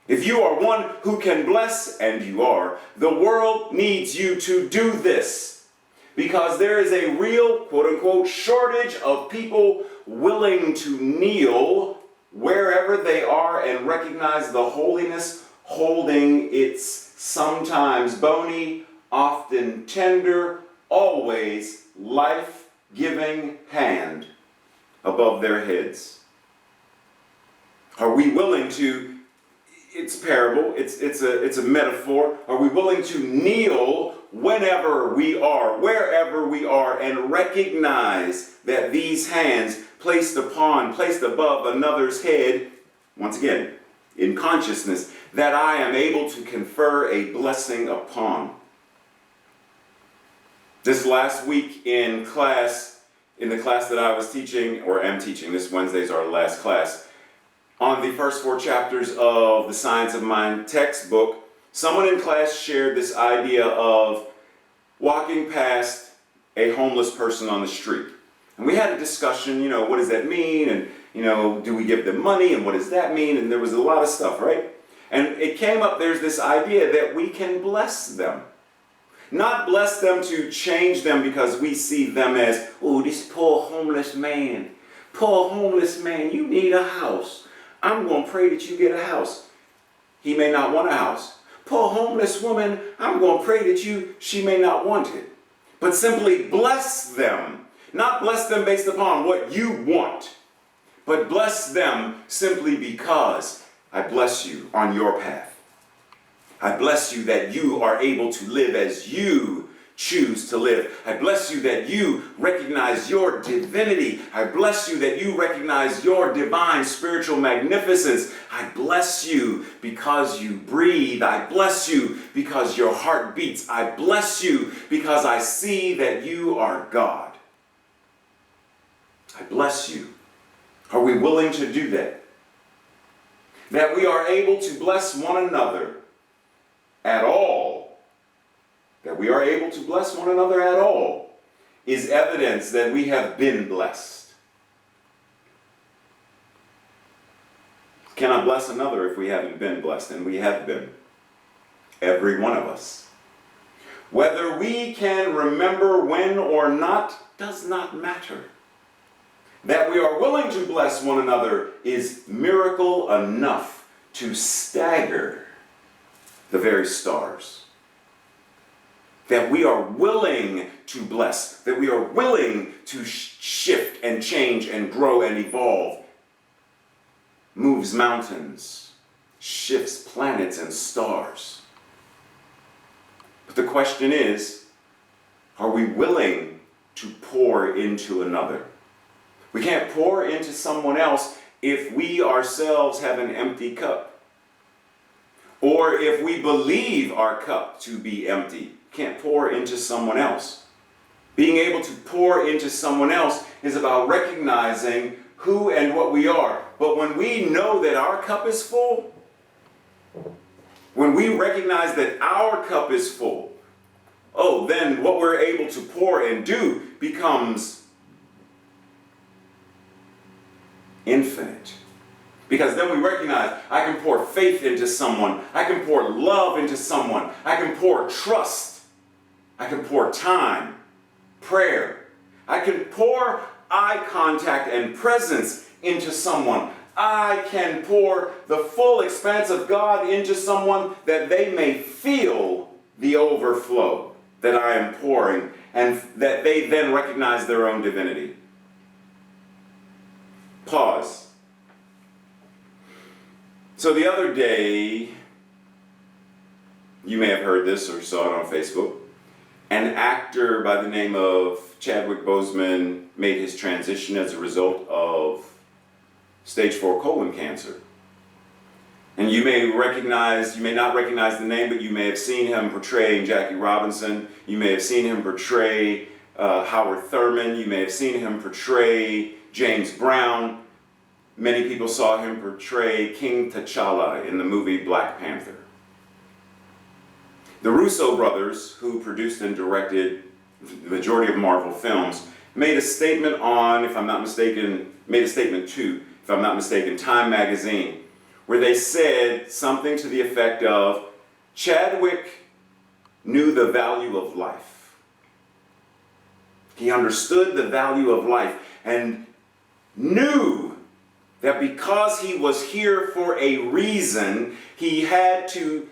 If you are one who can bless, and you are, the world needs you to do this. Because there is a real, quote-unquote, shortage of people willing to kneel wherever they are and recognize the holiness holding its sometimes bony, often tender, always life-giving hand above their heads. Are we willing to, it's parable, it's a metaphor, are we willing to kneel whenever we are, wherever we are, and recognize that these hands placed above another's head, once again, in consciousness, that I am able to confer a blessing upon? This last week in the class that I was teaching, or am teaching, this Wednesday's our last class, on the first 4 chapters of the Science of Mind textbook, someone in class shared this idea of walking past a homeless person on the street. And we had a discussion, what does that mean? And, do we give them money? And what does that mean? And there was a lot of stuff, right? And it came up, there's this idea that we can bless them. Not bless them to change them because we see them as, oh, this poor homeless man. Poor homeless man, you need a house. I'm going to pray that you get a house. He may not want a house. Poor homeless woman, I'm going to pray that she may not want it. But simply bless them. Not bless them based upon what you want, but bless them simply because I bless you on your path. I bless you that you are able to live as you choose to live. I bless you that you recognize your divinity. I bless you that you recognize your divine spiritual magnificence. I bless you because you breathe. I bless you because your heart beats. I bless you because I see that you are God. I bless you. Are we willing to do that? That we are able to bless one another at all, that we are able to bless one another at all, is evidence that we have been blessed. Cannot bless another if we haven't been blessed, and we have been. Every one of us. Whether we can remember when or not does not matter. That we are willing to bless one another is miracle enough to stagger the very stars. That we are willing to bless, that we are willing to shift and change and grow and evolve, moves mountains, shifts planets and stars. But the question is, are we willing to pour into another? We can't pour into someone else if we ourselves have an empty cup. Or if we believe our cup to be empty, can't pour into someone else. Being able to pour into someone else is about recognizing who and what we are. But when we know that our cup is full, when we recognize that our cup is full, then what we're able to pour and do becomes infinite. Because then we recognize I can pour faith into someone. I can pour love into someone. I can pour trust. I can pour time, prayer. I can pour eye contact and presence into someone. I can pour the full expanse of God into someone that they may feel the overflow that I am pouring, and that they then recognize their own divinity. Pause. So the other day, you may have heard this or saw it on Facebook, an actor by the name of Chadwick Boseman made his transition as a result of stage 4 colon cancer. And you may not recognize the name, but you may have seen him portraying Jackie Robinson. You may have seen him portray Howard Thurman. You may have seen him portray James Brown. many people saw him portray King T'Challa in the movie Black Panther. The Russo brothers, who produced and directed the majority of Marvel films, made a statement on, if I'm not mistaken, Time magazine, where they said something to the effect of, Chadwick knew the value of life. He understood the value of life and knew that because he was here for a reason, he had to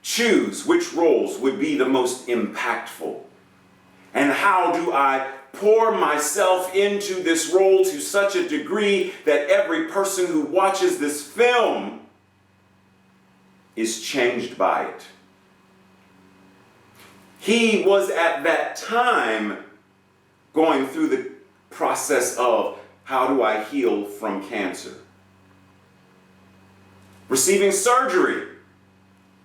choose which roles would be the most impactful. And how do I pour myself into this role to such a degree that every person who watches this film is changed by it? He was at that time going through the process of how do I heal from cancer? Receiving surgery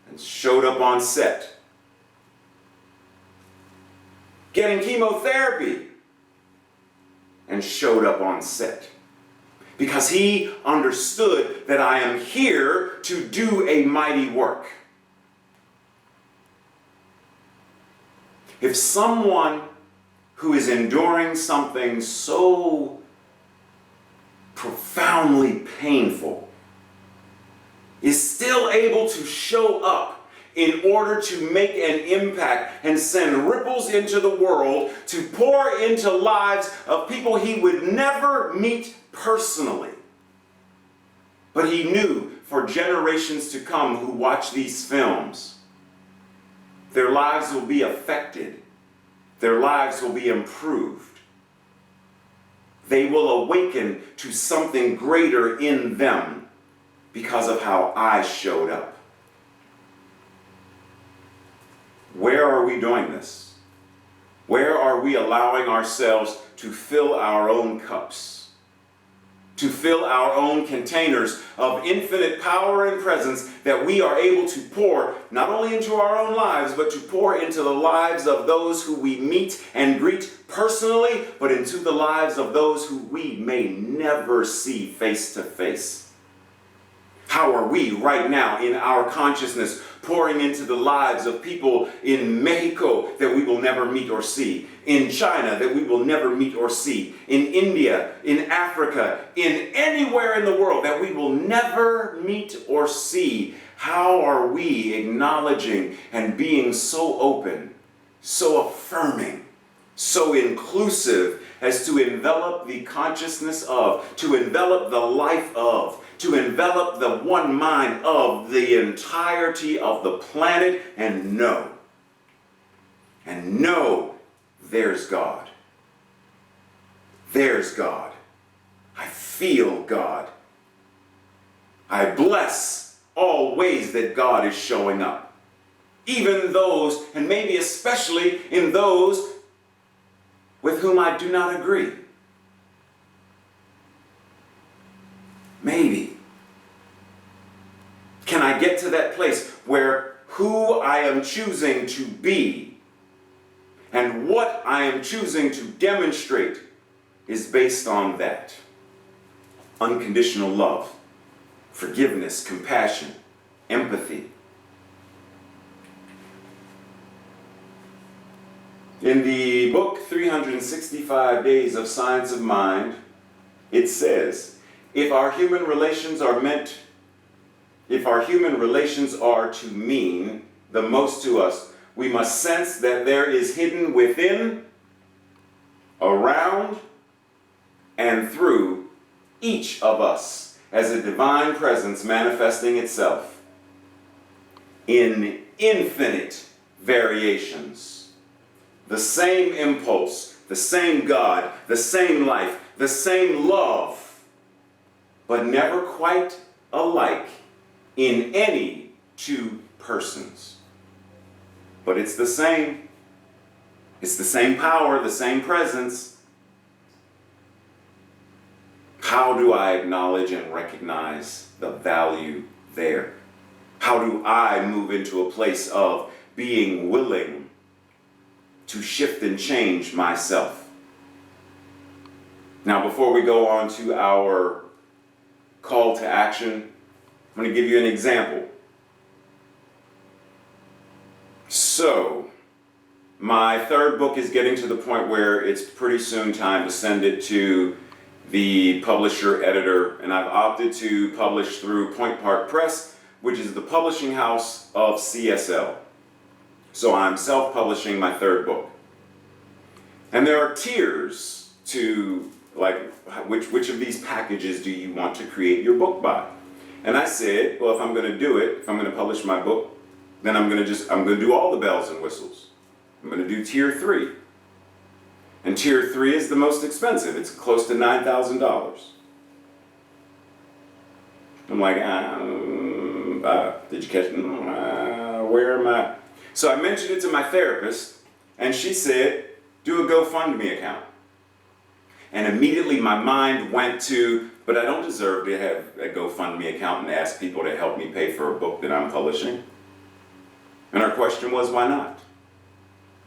and showed up on set. Getting chemotherapy and showed up on set. Because he understood that I am here to do a mighty work. If someone who is enduring something so profoundly painful is still able to show up in order to make an impact and send ripples into the world, to pour into lives of people he would never meet personally, but he knew for generations to come who watch these films, their lives will be affected. Their lives will be improved. They will awaken to something greater in them because of how I showed up. Where are we doing this? Where are we allowing ourselves to fill our own cups? To fill our own containers of infinite power and presence that we are able to pour not only into our own lives, but to pour into the lives of those who we meet and greet personally, but into the lives of those who we may never see face to face. How are we right now in our consciousness pouring into the lives of people in Mexico that we will never meet or see, in China that we will never meet or see, in India, in Africa, in anywhere in the world that we will never meet or see? How are we acknowledging and being so open, so affirming, so inclusive as to envelop the consciousness of, to envelop the life of, to envelop the one mind of the entirety of the planet and know there's God. There's God. I feel God. I bless all ways that God is showing up. Even those, and maybe especially in those with whom I do not agree. Maybe. Can I get to that place where who I am choosing to be and what I am choosing to demonstrate is based on that? Unconditional love, forgiveness, compassion, empathy. In the book 365 Days of Science of Mind, it says, if our human relations are to mean the most to us, we must sense that there is hidden within, around, and through each of us as a divine presence manifesting itself in infinite variations. The same impulse, the same God, the same life, the same love, but never quite alike in any two persons. But it's the same. It's the same power, the same presence. How do I acknowledge and recognize the value there? How do I move into a place of being willing to shift and change myself? Now, before we go on to our call to action. I'm going to give you an example. So, my third book is getting to the point where it's pretty soon time to send it to the publisher editor, and I've opted to publish through Point Park Press, which is the publishing house of CSL. So I'm self-publishing my third book. And there are tiers to, like, which of these packages do you want to create your book by? And I said, well, if I'm going to do it, if I'm going to publish my book, then I'm going to do all the bells and whistles. I'm going to do tier 3. And tier 3 is the most expensive. It's close to $9,000. I'm like, did you catch me? Where am I? So I mentioned it to my therapist, and she said, do a GoFundMe account. And immediately my mind went to, but I don't deserve to have a GoFundMe account and ask people to help me pay for a book that I'm publishing. And our question was, why not?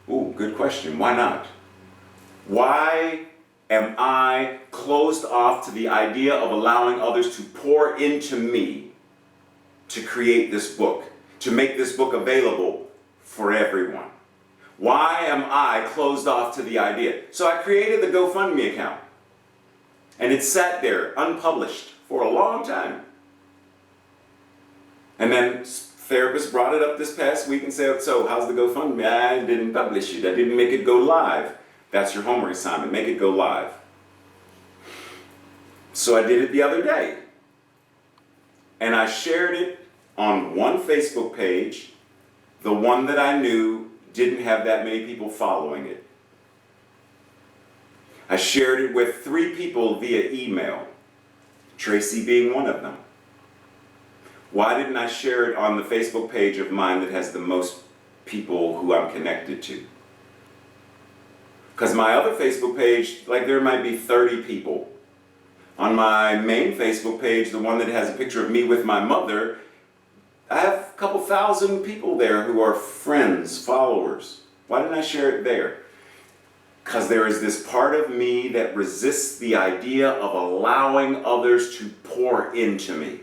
Ooh, good question. Why not? Why am I closed off to the idea of allowing others to pour into me to create this book, to make this book available for everyone? Why am I closed off to the idea? So I created the GoFundMe account, and it sat there unpublished for a long time. And then therapist brought it up this past week and said, so how's the GoFundMe? I didn't publish it. I didn't make it go live. That's your homework assignment. Make it go live. So I did it the other day. And I shared it on one Facebook page, the one that I knew didn't have that many people following it. I shared it with 3 people via email, Tracy being one of them. Why didn't I share it on the Facebook page of mine that has the most people who I'm connected to? Because my other Facebook page, like there might be 30 people. On my main Facebook page, the one that has a picture of me with my mother, I have a couple thousand people there who are friends, followers. Why didn't I share it there? Because there is this part of me that resists the idea of allowing others to pour into me.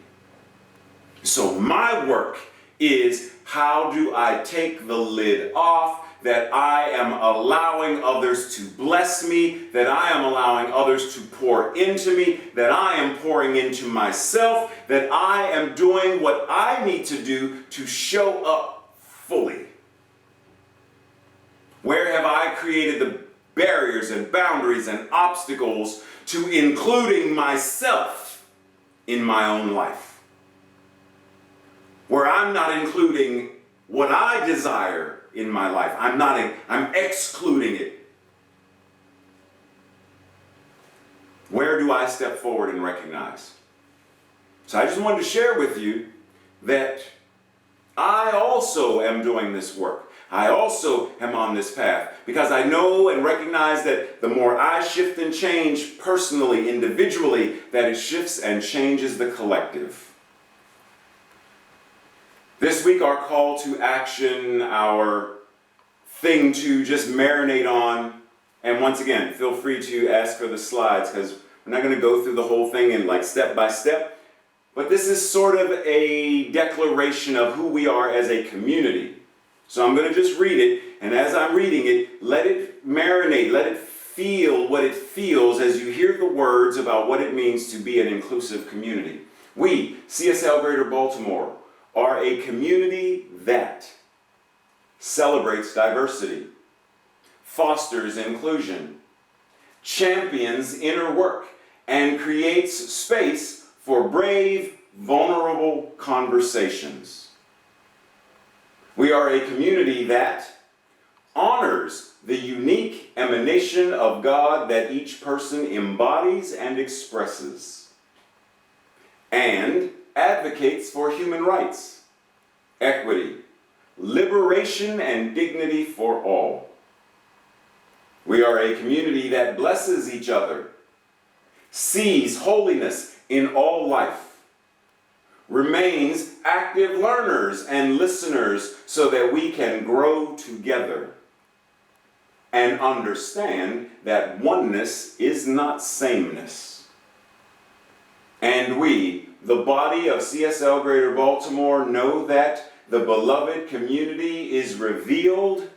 So my work is, how do I take the lid off, that I am allowing others to bless me, that I am allowing others to pour into me, that I am pouring into myself, that I am doing what I need to do to show up fully. Where have I created the barriers and boundaries and obstacles to including myself in my own life? Where I'm not including what I desire in my life. I'm excluding it. Where do I step forward and recognize? So I just wanted to share with you that I also am doing this work. I also am on this path because I know and recognize that the more I shift and change personally, individually, that it shifts and changes the collective. This week, our call to action, our thing to just marinate on, and once again, feel free to ask for the slides because we're not going to go through the whole thing in like step by step, but this is sort of a declaration of who we are as a community. So I'm going to just read it, and as I'm reading it, let it marinate, let it feel what it feels as you hear the words about what it means to be an inclusive community. We, CSL Greater Baltimore, are a community that celebrates diversity, fosters inclusion, champions inner work, and creates space for brave, vulnerable conversations. We are a community that honors the unique emanation of God that each person embodies and expresses, and advocates for human rights, equity, liberation, and dignity for all. We are a community that blesses each other, sees holiness in all life, remains active learners and listeners so that we can grow together, and understand that oneness is not sameness. And we, the body of CSL Greater Baltimore, know that the beloved community is revealed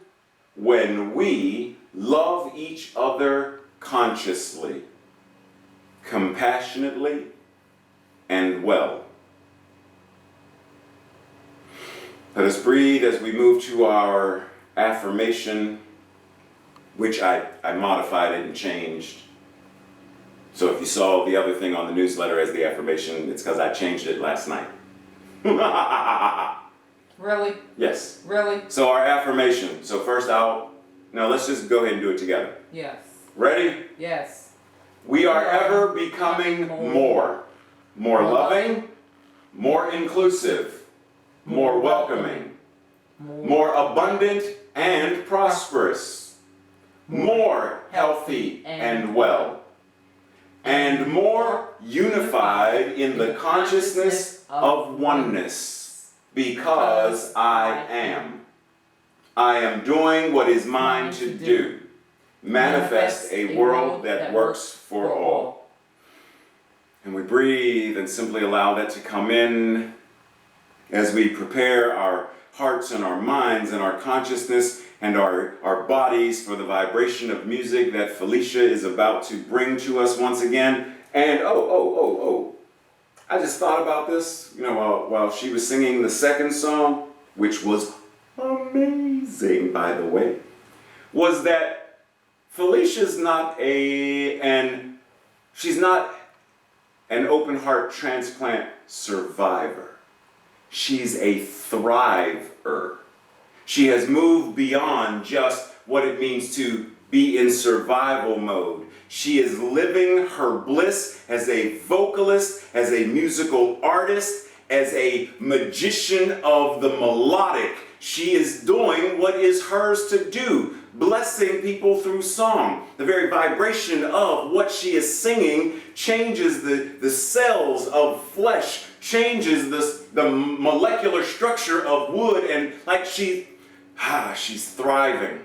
when we love each other consciously, compassionately, and well. Let us breathe as we move to our affirmation, which I modified it and changed. So if you saw the other thing on the newsletter as the affirmation, it's because I changed it last night. Really? Yes. Really? So our affirmation. So first now let's just go ahead and do it together. Yes. Ready? Yes. We are ever becoming more loving, more inclusive, more welcoming, more abundant and prosperous, more healthy and well, and more unified in the consciousness of oneness, because I am. I am doing what is mine to do. Manifest a world that works for all. And we breathe and simply allow that to come in as we prepare our hearts and our minds and our consciousness and our bodies for the vibration of music that Felicia is about to bring to us once again. And I just thought about this, while she was singing the second song, which was amazing, by the way, was that Felicia's not she's not an open heart transplant survivor. She's a thriver. She has moved beyond just what it means to be in survival mode. She is living her bliss as a vocalist, as a musical artist, as a magician of the melodic. She is doing what is hers to do, blessing people through song. The very vibration of what she is singing changes the cells of flesh, changes the molecular structure of wood, and like she's thriving.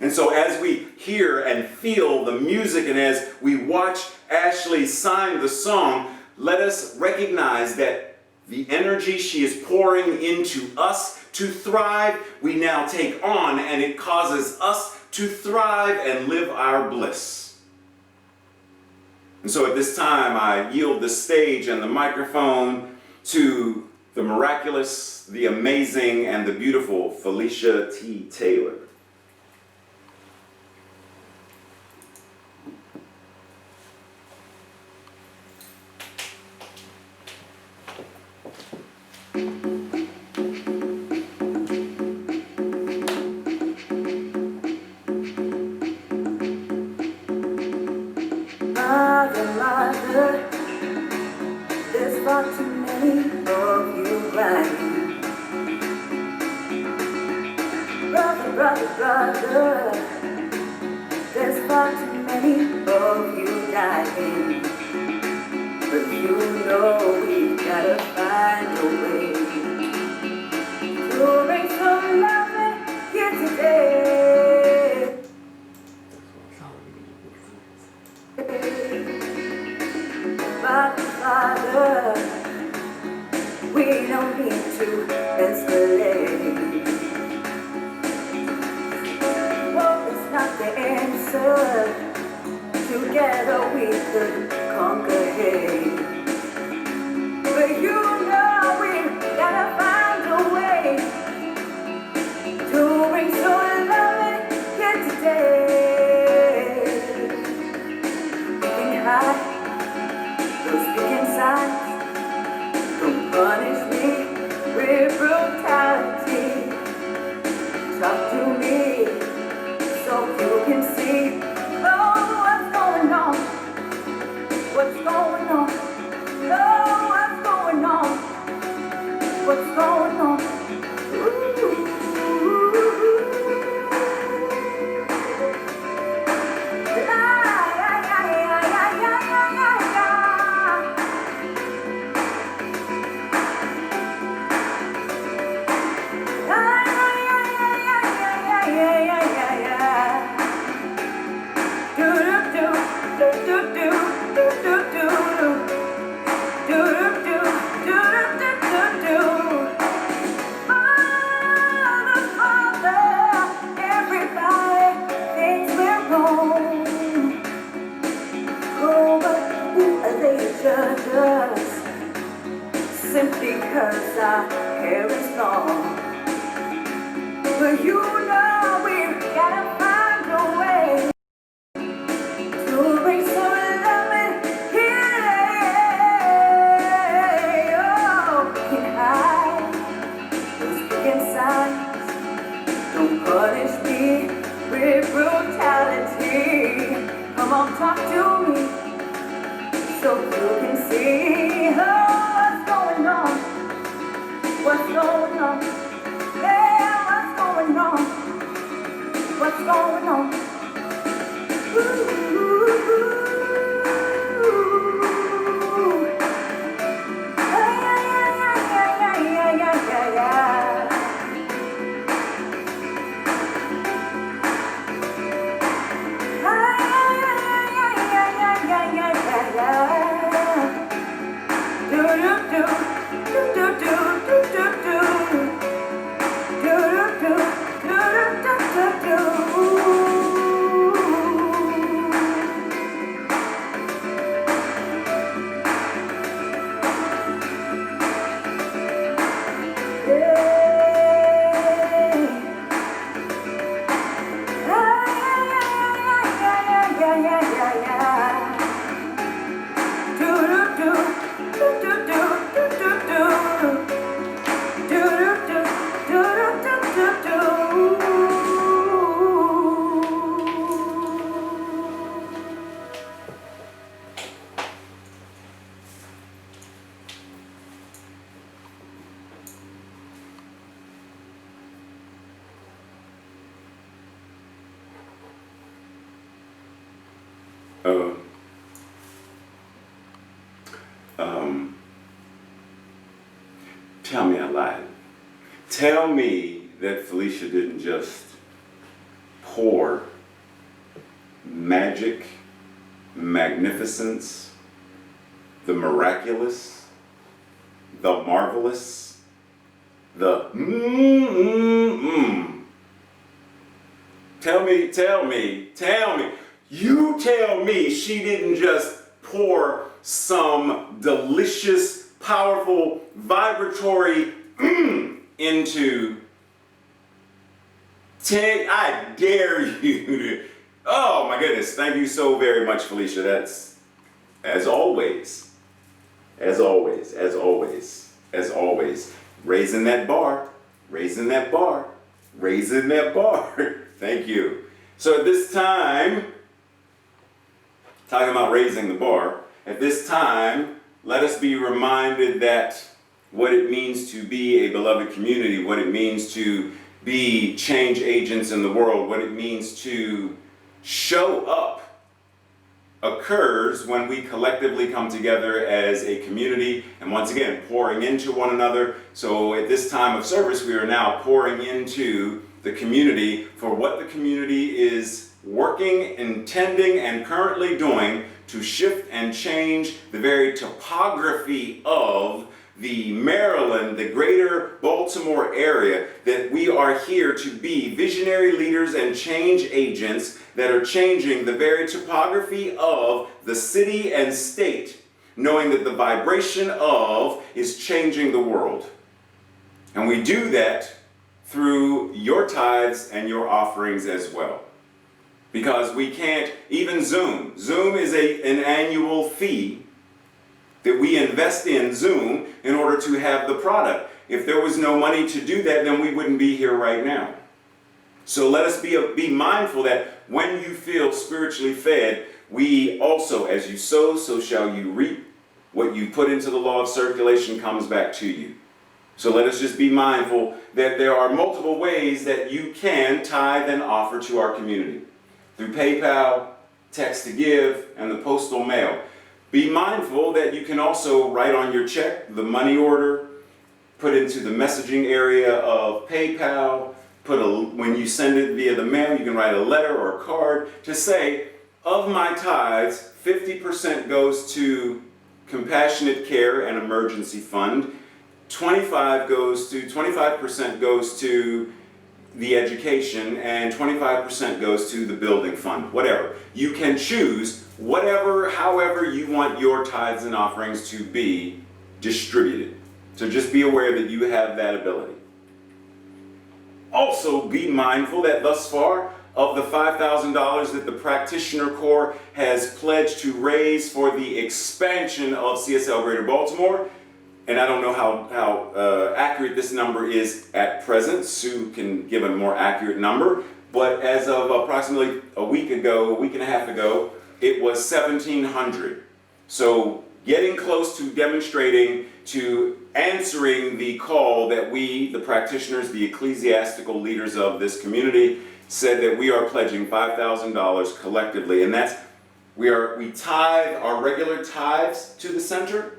And so as we hear and feel the music and as we watch Ashley sign the song, let us recognize that the energy she is pouring into us to thrive, we now take on, and it causes us to thrive and live our bliss. And so at this time, I yield the stage and the microphone to the miraculous, the amazing, and the beautiful Felicia T. Taylor. Mother, there's far too many of you crying. Brother, there's far too many of you dying. But you know we gotta find a way to bring some love here today. Father, we don't need to escalate. War is not the answer. Together we could conquer hate. But you know we gotta find a way to bring some love here today. Getting high. Speaking signs, don't punish me with brutality. Talk to me so you can see, what's going on, what's going on, what's going on, what's going on. Ooh. 'cause our hair is long. But you know we've gotta find a way to bring some love in here. Oh, can hide those big inside. Don't punish me with brutality. Come on, talk to me so you can see what's going on. What's going on? Yeah, what's going on? What's going on? Ooh. Yeah, yeah, yeah, yeah, yeah, yeah, yeah, yeah. Tell me I lied. Tell me that Felicia didn't just pour magic, magnificence, the miraculous, the marvelous, the Tell me. You tell me she didn't just pour some delicious, powerful, vibratory into. I dare you to. Oh my goodness, thank you so very much, Felicia. That's, as always, raising that bar. Thank you. So at this time, talking about raising the bar, at this time, let us be reminded that what it means to be a beloved community, what it means to be change agents in the world, what it means to show up occurs when we collectively come together as a community and once again pouring into one another. So at this time of service, we are now pouring into the community for what the community is working, intending, and currently doing to shift and change the very topography of the Maryland, the greater Baltimore area, that we are here to be visionary leaders and change agents that are changing the very topography of the city and state, knowing that the vibration of is changing the world. And we do that through your tithes and your offerings as well. Because we can't, even Zoom is an annual fee that we invest in Zoom in order to have the product. If there was no money to do that, then we wouldn't be here right now. So let us be mindful that when you feel spiritually fed, we also, as you sow, so shall you reap. What you put into the law of circulation comes back to you. So let us just be mindful that there are multiple ways that you can tithe and offer to our community. Through PayPal, text to give, and the postal mail. Be mindful that you can also write on your check the money order, put into the messaging area of PayPal, when you send it via the mail, you can write a letter or a card to say, of my tithes, 50% goes to compassionate care and emergency fund, 25% goes to the education, and 25% goes to the building fund, whatever. You can choose however you want your tithes and offerings to be distributed. So just be aware that you have that ability. Also, be mindful that thus far, of the $5,000 that the Practitioner Corps has pledged to raise for the expansion of CSL Greater Baltimore, and I don't know how accurate this number is at present. Sue can give a more accurate number, but as of approximately a week and a half ago, it was $1,700. So getting close to demonstrating, to answering the call that we, the practitioners, the ecclesiastical leaders of this community, said that we are pledging $5,000 collectively, and that's we tithe our regular tithes to the center.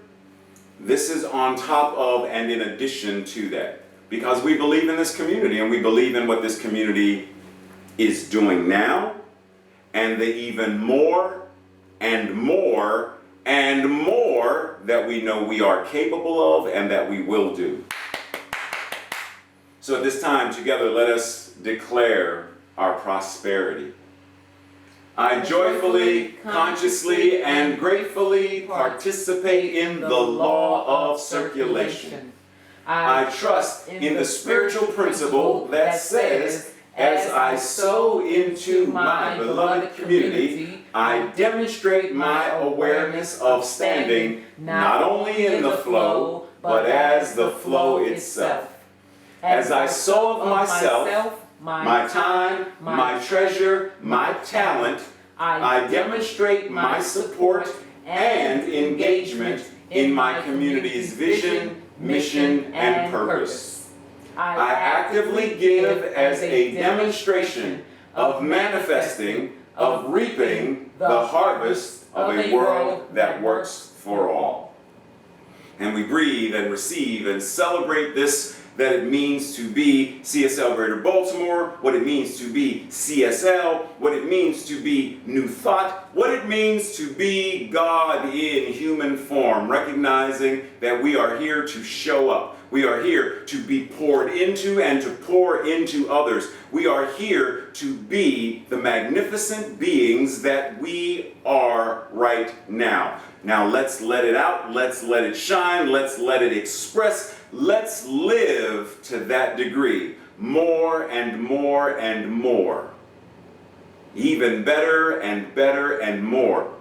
This is on top of and in addition to that, because we believe in this community and we believe in what this community is doing now, and the even more and more and more that we know we are capable of and that we will do. So at this time, together, let us declare our prosperity. I joyfully, consciously, and gratefully participate in the law of circulation. I trust in the spiritual principle that says, as I sow into my beloved community, I demonstrate my awareness of standing not only in the flow, but as the flow itself. As I sow of myself, my time, my treasure, my talent, I demonstrate my support and engagement in my community's vision, mission, and purpose. I actively give as a demonstration of manifesting, of reaping the harvest of a world that works for all. And we breathe and receive and celebrate this, that it means to be CSL Greater Baltimore, what it means to be CSL, what it means to be New Thought, what it means to be God in human form, recognizing that we are here to show up. We are here to be poured into and to pour into others. We are here to be the magnificent beings that we are right now. Now let's let it out, let's let it shine, let's let it express, let's live to that degree, more and more and more. Even better and better and more.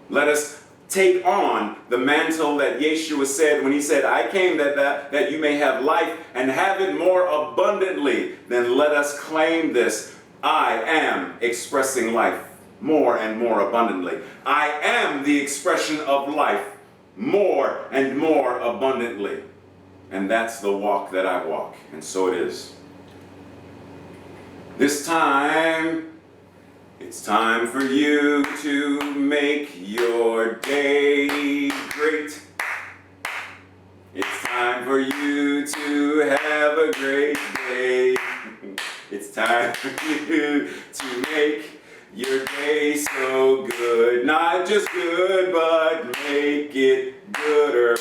Let us take on the mantle that Yeshua said when he said, I came that you may have life and have it more abundantly. Then let us claim this. I am expressing life more and more abundantly. I am the expression of life more and more abundantly. And that's the walk that I walk. And so it is. This time, it's time for you to make your day great. It's time for you to have a great day. It's time for you to make your day so good. Not just good, but make it gooder.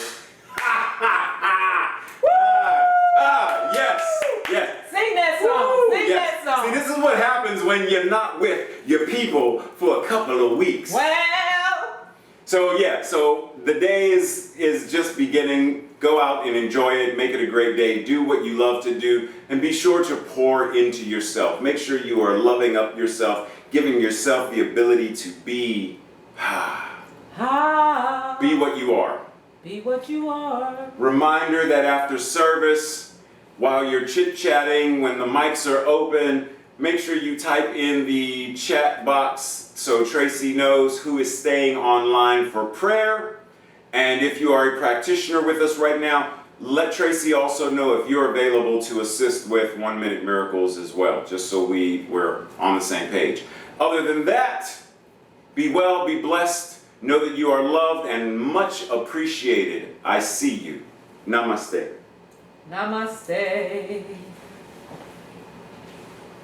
Yes, yes. Sing that song. Sing Yes. that song. See, this is what happens when you're not with your people for a couple of weeks. Well, So the day is just beginning. Go out and enjoy it. Make it a great day. Do what you love to do. And be sure to pour into yourself. Make sure you are loving up yourself, giving yourself the ability to be what you are. Be what you are. Reminder that after service, while you're chit-chatting, when the mics are open, make sure you type in the chat box so Tracy knows who is staying online for prayer. And if you are a practitioner with us right now, let Tracy also know if you're available to assist with 1 Minute Miracles as well, just so we're on the same page. Other than that, be well, be blessed. Know that you are loved and much appreciated. I see you. Namaste. Namaste.